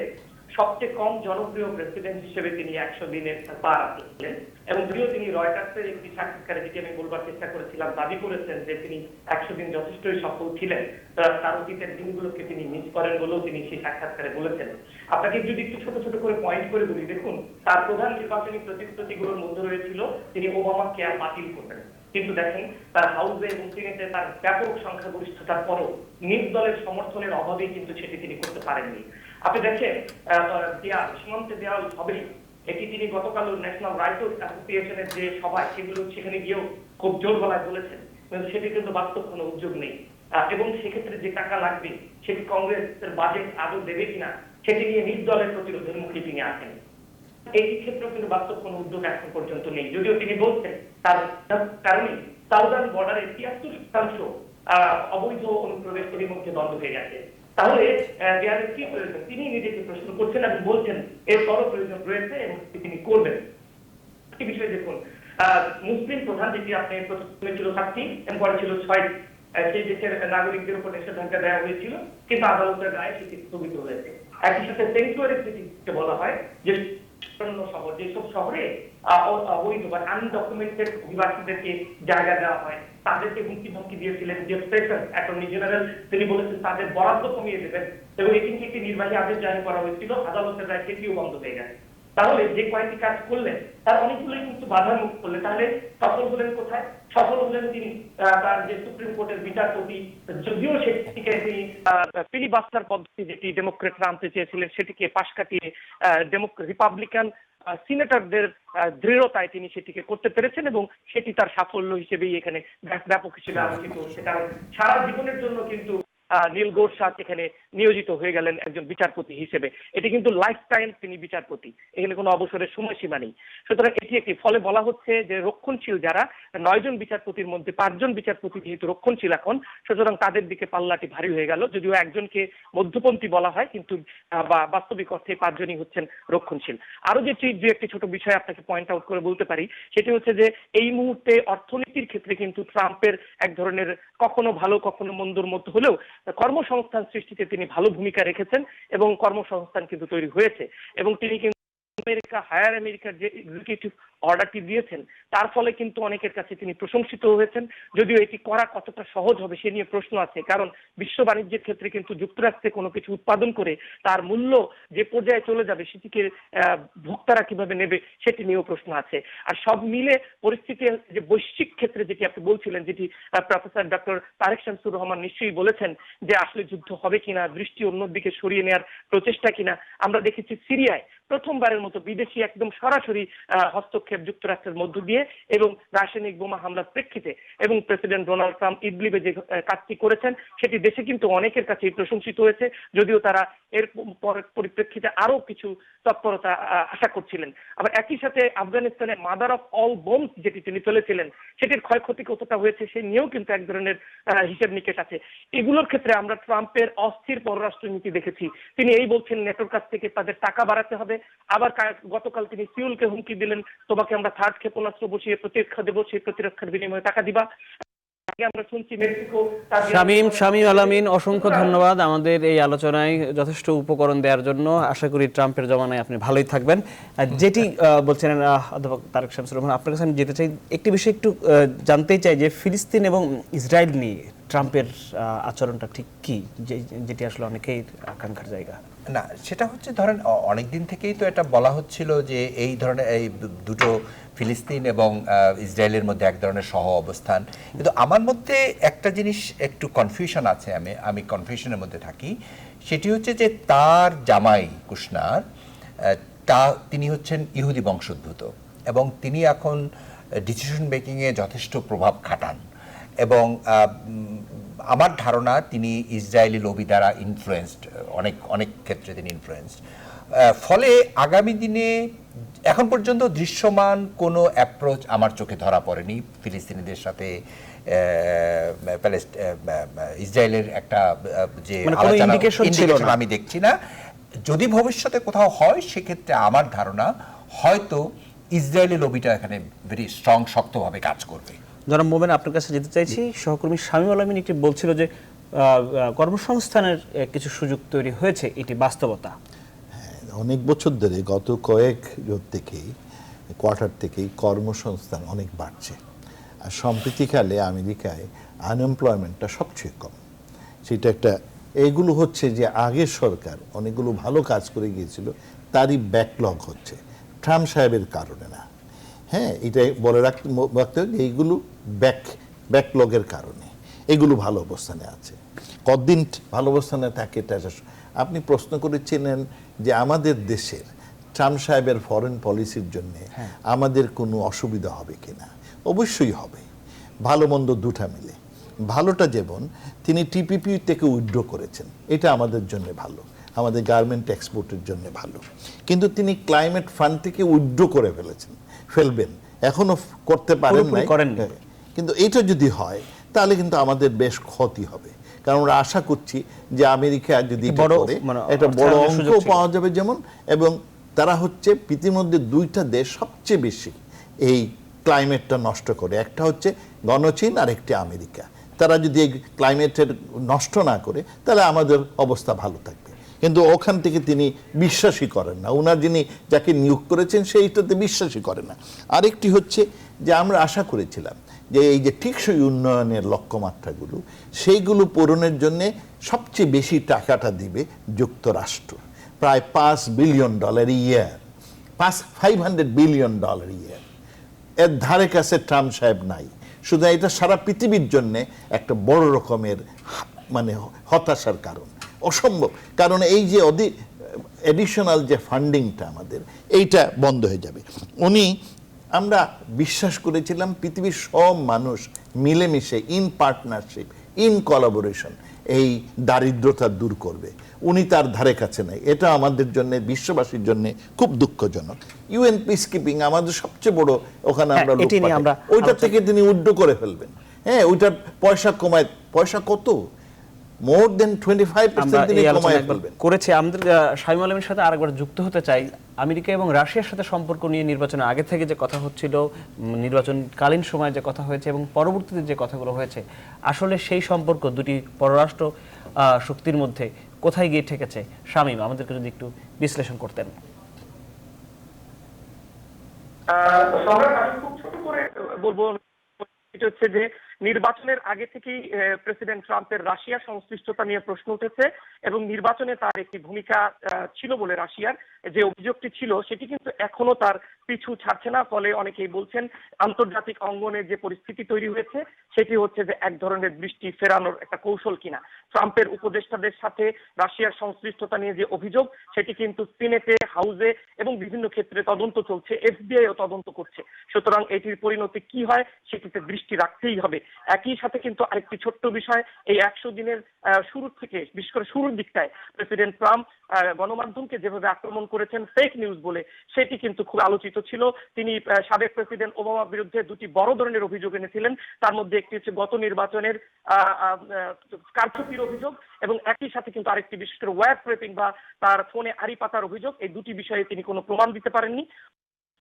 সবচেয়ে কম জনপ্রিয় প্রেসিডেন্ট হিসেবে তিনি 100 দিনের পার দিলেন। এবং যদিও তিনি রয়টার্সের একটি সাক্ষাৎকারে, যেটি আমি বলবার চেষ্টা করেছিলাম, দাবি করেছেন যে তিনি 100 দিন যথেষ্টই সফল ছিলেন, তার অতীতের দিনগুলোকে তিনি মিস করেন বলেও তিনি সেই সাক্ষাৎকারে বলেছেন। আপনাকে যদি একটু ছোট ছোট করে পয়েন্ট করে বলি, দেখুন তার প্রধান নির্বাচনী প্রতিশ্রুতিগুলোর মধ্যে রয়েছিল তিনি ওবামা কেয়ার বাতিল করবেন, কিন্তু দেখেন তার হাউসে এবং সিনেটে তার ব্যাপক সংখ্যাগরিষ্ঠতার পরও নিজ দলের সমর্থনের অভাবেই কিন্তু সেটি তিনি করতে পারেননি। আপনি দেখেন সীমান্তে দেওয়াল হবে, এটি তিনি গতকাল ন্যাশনাল রাইফেলস অ্যাসোসিয়েশনের যে সভায় সেখানে গিয়েও খুব জোর গলায় বলেছেন, কিন্তু সেটি কিন্তু বাস্তব কোনো উদ্যোগ নেই। এবং সেক্ষেত্রে যে টাকা লাগবে সেটি কংগ্রেসের বাজেট আদৌ দেবে কিনা সেটি নিয়ে নিজ দলের প্রতিরোধের মুখে তিনি আসেন। এই ক্ষেত্রেও কিন্তু বাস্তব কোনো উদ্যোগ এখন পর্যন্ত নেই, যদিও তিনি বলছেন তার কারণে সাউদার্ন বর্ডারে 73% অবৈধ অনুপ্রবেশকারীর মধ্যে বন্ধ হয়ে গেছে। তাহলে দেয়ালের কি প্রয়োজন, তিনি নিজেকে প্রশ্ন করছেন এবং বলছেন এর বড় প্রয়োজন রয়েছে এবং তিনি করবেন। একটি বিষয় দেখুন, মুসলিম প্রধান, যেটি আপনি প্রথমে ছিল 7টি এবং পরে ছিল 6টি, সেই দেশের নাগরিকদের উপর নিষেধাজ্ঞা দেওয়া হয়েছিল, কিন্তু আদালতের রায়ে সেটি স্থগিত হয়েছে। একই সাথে সেন্টুয়ারি সিটিকে বলা হয় যে শহর, যেসব শহরে অবৈধ বা আনডকুমেন্টেড অভিবাসীদেরকে জায়গা দেওয়া হয়, তাদেরকে হুমকি দিয়েছিলেন যে সেশন অ্যাটর্নি জেনারেল, তিনি বলেছেন তাদের বরাদ্দ কমিয়ে দেবেন, এবং এটি নিয়ে একটি নির্বাহী আদেশ জারি করা হয়েছিল, আদালতের রায় সেটিও বন্ধ হয়ে গেছে। তাহলে যে কয়েকটি কাজ করলেন তার অনেকগুলোই কিন্তু বাধার মুখ করলেন। তাহলে সফল হলেন কোথায়? সফল হলেন তিনি তার যে সুপ্রিম কোর্টের বিচারপতি, যদিও সেটিকে তিনি ফিলিবাস্টার পদ্ধতি যেটি ডেমোক্রেটরা আনতে চেয়েছিলেন সেটিকে পাশ কাটিয়ে রিপাবলিকান সিনেটরদের দৃঢ়তায় তিনি সেটিকে করতে পেরেছেন, এবং সেটি তার সাফল্য হিসেবেই এখানে ব্যাপক হিসেবে আলোচিত হচ্ছে। কারণ সারা জীবনের জন্য কিন্তু নীল গোরসাদ এখানে নিয়োজিত হয়ে গেলেন একজন বিচারপতি হিসেবে। এটি কিন্তু লাইফ টাইম তিনি বিচারপতি, এখানে কোনো অবসরের সময়সীমা নেই। সুতরাং এটি একটি ফলে বলা হচ্ছে যে রক্ষণশীল যারা 9 জন বিচারপতির মধ্যে 5 জন বিচারপতি যেহেতু রক্ষণশীল এখন, সুতরাং তাদের দিকে পাল্লাটি ভারী হয়ে গেল। যদিও একজনকে মধ্যপন্থী বলা হয়, কিন্তু বাস্তবিক অর্থে 5 জনই হচ্ছেন রক্ষণশীল। আরো যে একটি ছোট বিষয় আপনাকে পয়েন্ট আউট করে বলতে পারি, সেটি হচ্ছে যে এই মুহূর্তে অর্থনীতির ক্ষেত্রে কিন্তু ট্রাম্পের এক ধরনের কখনো ভালো কখনো মন্দর মধ্যে হলেও কর্মসংস্থান সৃষ্টিতে তিনি ভালো ভূমিকা রেখেছেন, এবং কর্মসংস্থান কিন্তু তৈরি হয়েছে। এবং তিনি কিন্তু হায়ার আমেরিকার যে এক্সিকিউটিভ অর্ডারটি দিয়েছেন তার ফলে কিন্তু অনেকের কাছে তিনি প্রশংসিত হয়েছেন। যদিও এটি করা কতটা সহজ হবে সে নিয়ে প্রশ্ন আছে, কারণ বিশ্ব বাণিজ্যের ক্ষেত্রে কিন্তু যুক্তরাষ্ট্রে কোনো কিছু উৎপাদন করে তার মূল্য যে পর্যায়ে চলে যাবে সেটিকে ভোক্তারা কিভাবে নেবে সেটি নিয়েও প্রশ্ন আছে। আর সব মিলে পরিস্থিতি যে বৈশ্বিক ক্ষেত্রে যেটি আপনি বলছিলেন, যেটি প্রফেসর ডক্টর তারেক শামসুর রহমান নিশ্চয়ই বলেছেন যে আসলে যুদ্ধ হবে কিনা, দৃষ্টি অন্যদিকে সরিয়ে নেওয়ার প্রচেষ্টা কিনা। আমরা দেখেছি সিরিয়ায় প্রথমবারের মতো বিদেশি একদম সরাসরি হস্তক্ষেপ যুক্তরাষ্ট্রের মধ্য দিয়ে এবং রাসায়নিক বোমা হামলার প্রেক্ষিতে, এবং প্রেসিডেন্ট ডোনাল্ড ট্রাম্প ইদলিবে যে কাজটি করেছেন সেটি দেশে কিন্তু অনেকের কাছেই প্রশংসিত হয়েছে, যদিও তারা এর পরিপ্রেক্ষিতে আরো কিছু তৎপরতা আশা করছিলেন। আবার একই সাথে আফগানিস্তানে মাদার অফ অল বোমস যেটি তিনি চলেছিলেন সেটির ক্ষয়ক্ষতি কতটা হয়েছে সে নিয়েও কিন্তু এক ধরনের হিসেব নিকেশ আছে। এগুলোর ক্ষেত্রে আমরা ট্রাম্পের অস্থির পররাষ্ট্রনীতি দেখেছি। তিনি এই বলছেন নেটোর কাছ থেকে তাদের টাকা বাড়াতে হবে, আবার গতকাল তিনি সিউলকে হুমকি দিলেন তোমাকে আমরা থার্ড ক্ষেপণাস্ত্র বসিয়ে প্রতিরক্ষা দেবো, সেই প্রতিরক্ষার বিনিময়ে টাকা দিবা। আমরা শুনছি মেক্সিকো। শামীম আলামিন, অসংখ্য ধন্যবাদ আমাদের এই আলোচনায় যথেষ্ট উপকরণ দেওয়ার জন্য। আশা করি ট্রাম্পের জমানায় আপনি ভালোই থাকবেন। যেটি বলছিলেন অধ্যাপক তারেক শামসুর রহমান, আপনার কাছে আমি যেতে চাই একটি বিষয় একটু জানতেই চাই যে ফিলিস্তিন এবং ইসরায়েল নিয়ে ট্রাম্পের আচরণটা ঠিক কি, যেটি আসলে অনেকেই আকাঙ্ক্ষার জায়গা। না, সেটা হচ্ছে ধরেন অনেকদিন থেকেই তো এটা বলা হচ্ছিল যে এই ধরনের এই দুটো ফিলিস্তিন এবং ইসরায়েলের মধ্যে এক ধরনের সহ অবস্থান। কিন্তু আমার মধ্যে একটা জিনিস একটু কনফিউশন আছে, আমি কনফিউশনের মধ্যে থাকি। সেটি হচ্ছে যে তার জামাই কুশনার তিনি হচ্ছেন ইহুদি বংশোদ্ভূত, এবং তিনি এখন ডিসিশন মেকিংয়ে যথেষ্ট প্রভাব খাটান, এবং আমার ধারণা তিনি ইসরায়েলি লবি দ্বারা ইনফ্লুয়েন্সড, অনেক ক্ষেত্রে তিনি ইনফ্লুয়েন্সড। ফলে আগামী দিনে এখন পর্যন্ত দৃশ্যমান কোনো অ্যাপ্রোচ আমার চোখে ধরা পড়েনি ফিলিস্তিনিদের সাথে ইসরায়েলের একটা যে আলোচনা আমি দেখছি না। যদি ভবিষ্যতে কোথাও হয় সেক্ষেত্রে আমার ধারণা হয়তো ইসরায়েলি লবিটা এখানে ভেরি স্ট্রং, শক্তভাবে কাজ করবে। জনাব মোমেন, আপনার কাছে যেতে চাইছি। সহকর্মী শামীম আলামিন একটি বলছিল যে কর্মসংস্থানের কিছু সুযোগ তৈরি হয়েছে, এটি বাস্তবতা। হ্যাঁ, অনেক বছর ধরে গত কয়েক কোয়ার্টার থেকেই কর্মসংস্থান অনেক বাড়ছে। আর সম্প্রতিকালে আমেরিকায় আনএমপ্লয়মেন্টটা সবচেয়ে কম। সেটা একটা, এইগুলো হচ্ছে যে আগের সরকার অনেকগুলো ভালো কাজ করে গিয়েছিল, তারই ব্যাকলগ হচ্ছে, ট্রাম্প সাহেবের কারণে না। হ্যাঁ, এটাই বলে রাখতে হবে যে এইগুলো ব্যাকলগের কারণে এগুলো ভালো অবস্থানে আছে। কতদিন ভালো অবস্থানে থাকে এটা আপনি প্রশ্ন করেছিলেন যে আমাদের দেশের ট্রাম্প সাহেবের ফরেন পলিসির জন্য আমাদের কোনো অসুবিধা হবে কিনা। অবশ্যই হবে, ভালো মন্দ দুটা মিলে। ভালোটা যেমন তিনি টিপিপি থেকে উইথড্র করেছেন, এটা আমাদের জন্য ভালো, আমাদের গার্মেন্ট এক্সপোর্টের জন্য ভালো। কিন্তু তিনি ক্লাইমেট ফান্ড থেকে উইথড্র করে ফেলবেন, এখনো করতে পারেন নাই, কিন্তু এটা যদি হয় তাহলে কিন্তু আমাদের বেশ ক্ষতি হবে। কারণ আমরা আশা করছি যে আমেরিকা যদি একটা বড় অঙ্ক পাওয়া যাবে যেমন, এবং তারা হচ্ছে পৃথিবীর মধ্যে 2টা দেশ সবচেয়ে বেশি এই ক্লাইমেটটা নষ্ট করে। একটা হচ্ছে গণচীন আর একটি আমেরিকা। তারা যদি এই ক্লাইমেটের নষ্ট না করে তাহলে আমাদের অবস্থা ভালো থাকবে, কিন্তু ওখান থেকে তিনি বিশ্বাসই করেন না। ওনার যিনি যাকে নিয়োগ করেছেন সেইটাতে বিশ্বাসই করে না। আরেকটি হচ্ছে যে আমরা আশা করেছিলাম যে এই যে টেকসই উন্নয়নের লক্ষ্যমাত্রাগুলো সেইগুলো পূরণের জন্য সবচেয়ে বেশি টাকাটা দিবে যুক্তরাষ্ট্র, প্রায় $5 বিলিয়ন ইয়ার, $500 বিলিয়ন ইয়ার। এর ধারে কাছে ট্রাম্প সাহেব নাই। শুধু এটা সারা পৃথিবীর জন্য একটা বড় রকমের মানে হতাশার কারণ, অসম্ভব। কারণ এই যে এডিশনাল যে ফান্ডিংটা আমাদের এইটা বন্ধ হয়ে যাবে। আমরা বিশ্বাস করেছিলাম পৃথিবীর সব মানুষ মিলেমিশে ইন পার্টনারশিপ, ইন কোলাবোরেশন এই দারিদ্রতা দূর করবে। উনি তার ধারে কাছে নাই। এটা আমাদের জন্য, বিশ্ববাসীর জন্য খুব দুঃখজনক। ইউএন পিস কিপিং আমাদের সবচেয়ে বড়, ওখানে আমরা লোক পাঠাই। ওইটা থেকে তিনি উইথড্র করে ফেলবেন। হ্যাঁ, ওইটার পয়সা কমায়, পয়সা কত, মোর দেন 25% তিনি কমায় ফেলবেন করেছে। আমাদের শামীম আলমের সাথে আরেকবার যুক্ত হতে চাই। আমেরিকা এবং রাশিয়ার সাথে সম্পর্ক নিয়ে নির্বাচনের আগে থেকে যে কথা হচ্ছিল, নির্বাচনকালীন সময়ে যে কথা হয়েছে এবং পরবর্তীতে যে কথাগুলো হয়েছে, আসলে সেই সম্পর্ক দুটি পররাষ্ট্র শক্তির মধ্যে কোথায় গিয়ে ঠেকেছে? শামীম, আমাদেরকে যদি একটু বিশ্লেষণ করতেন। সম্রাট, আমি খুব ছোট করে বলবো, এটা হচ্ছে যে নির্বাচনের আগে থেকেই প্রেসিডেন্ট ট্রাম্পের রাশিয়া সংশ্লিষ্টতা নিয়ে প্রশ্ন উঠেছে এবং নির্বাচনে তার একটি ভূমিকা ছিল বলে রাশিয়ার যে অভিযোগটি ছিল সেটি কিন্তু এখনো তার পিছু ছাড়ছে না। ফলে অনেকেই বলছেন আন্তর্জাতিক অঙ্গনে যে পরিস্থিতি তৈরি হয়েছে সেটি হচ্ছে যে এক ধরনের দৃষ্টি ফেরানোর একটা কৌশল কিনা। ট্রাম্পের উপদেষ্টাদের সাথে রাশিয়ার সংশ্লিষ্টতা নিয়ে যে অভিযোগ সেটি কিন্তু সিনেটে, হাউসে এবং বিভিন্ন ক্ষেত্রে তদন্ত চলছে, এফবিআইও তদন্ত করছে। সুতরাং এটির পরিণতি কি হয় সেটিতে দৃষ্টি রাখতেই হবে। একই সাথে কিন্তু আরেকটি ছোট্ট বিষয়, এই 100 দিনের শুরু থেকে, বিশেষ করে শুরুর দিকটায় প্রেসিডেন্ট ট্রাম্প গণমাধ্যমকে যেভাবে আক্রমণ করেছেন ফেক নিউজ বলে, সেটি কিন্তু খুব আলোচিত ছিল। তিনি সাবেক প্রেসিডেন্ট ওবামার বিরুদ্ধে দুটি বড় ধরনের অভিযোগ এনেছিলেন। তার মধ্যে একটি হচ্ছে গত নির্বাচনের কারচুপির অভিযোগ এবং একই সাথে কিন্তু আরেকটি বিশেষ করে ওয়্যার ট্রেপিং বা তার ফোনে আড়ি পাতার অভিযোগ। এই দুটি বিষয়ে তিনি কোনো প্রমাণ দিতে পারেননি।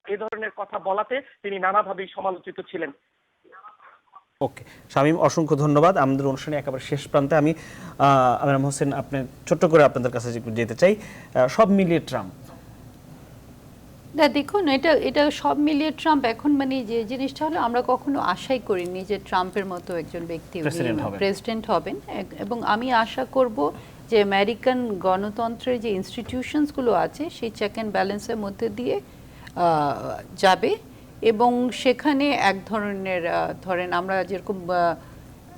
এই ধরনের কথা বলাতে তিনি নানাভাবেই সমালোচিত ছিলেন। ওকে শামীম, অসংখ্য ধন্যবাদ। আমাদের অনুষ্ঠানে একেবারে শেষ প্রান্তে আমি আমিনা হোসেন, আপনি ছোট্ট করে আপনাদের কাছে যেতে চাই, সব মিলিয়ে ট্রাম্প, দেখুন এটা সব মিলিয়ে ট্রাম্প এখন মানে যে জিনিসটা হলো, আমরা কখনো আশাই করিনি যে ট্রাম্পের মতো একজন ব্যক্তি প্রেসিডেন্ট হবেন। এবং আমি আশা করব যে আমেরিকান গণতন্ত্রের যে ইনস্টিটিউশনসগুলো আছে সেই চেক অ্যান্ড ব্যালেন্সের মধ্যে দিয়ে যাবে এবং সেখানে এক ধরনের ধরেন আমরা যেরকম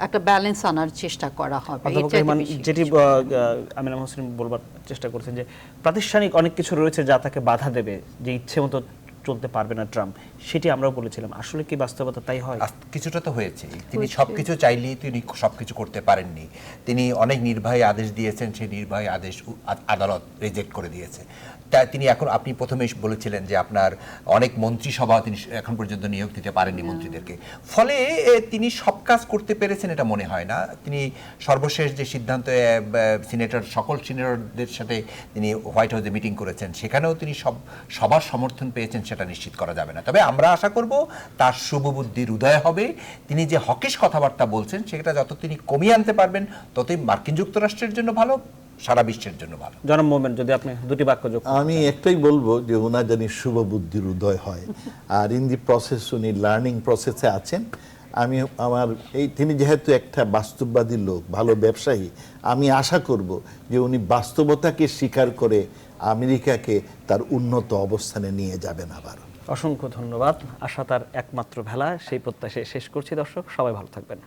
একটা ব্যালেন্স আনার চেষ্টা করা হবে। যেটি আমিনা হোসেন বলবার চেষ্টা করছেন যে প্রাতিষ্ঠানিক অনেক কিছু রয়েছে যা তাকে বাধা দেবে, যে ইচ্ছে মতো চলতে পারবে না ট্রাম্প, সেটি আমরাও বলেছিলাম। আসলে কি বাস্তবতা তাই হয়? কিছুটা তো হয়েছে। তিনি সবকিছু চাইলেই তিনি সবকিছু করতে পারেননি। তিনি অনেক নির্বাহী আদেশ দিয়েছেন, সেই নির্বাহী আদেশ আদালত রিজেক্ট করে দিয়েছে। তাই তিনি এখন, আপনি প্রথমেই বলেছিলেন যে আপনার অনেক মন্ত্রিসভা তিনি এখন পর্যন্ত নিয়োগ দিতে পারেননি মন্ত্রীদেরকে। ফলে তিনি সব কাজ করতে পেরেছেন এটা মনে হয় না। তিনি সর্বশেষ যে সিদ্ধান্ত সকল সিনেটরদের সাথে তিনি হোয়াইট হাউসে মিটিং করেছেন, সেখানেও তিনি সবার সমর্থন পেয়েছেন সেটা নিশ্চিত করা যাবে না। তবে আমরা আশা করব তার শুভবুদ্ধির উদয় হবে। তিনি যে হকিশ কথাবার্তা বলছেন সেটা যত তিনি কমিয়ে আনতে পারবেন ততই মার্কিন যুক্তরাষ্ট্রের জন্য ভালো, সারা বিশ্বের জন্য ভালো। জনাব মোমেন, যদি আপনি দুটি বাক্য যোগ। আমি একটাই বলবো যে ওনার জানি শুভ বুদ্ধির উদয় হয়, আর ইন দি প্রসেস উনি লার্নিং প্রসেসে আছেন। আমি তিনি যেহেতু একটা বাস্তববাদী লোক, ভালো ব্যবসায়ী, আমি আশা করব যে উনি বাস্তবতাকে স্বীকার করে আমেরিকাকে তার উন্নত অবস্থানে নিয়ে যাবেন আবার। অসংখ্য ধন্যবাদ। আশা তার একমাত্র ভেলা, সেই প্রত্যাশায় শেষ করছি। দর্শক সবাই ভালো থাকবেন।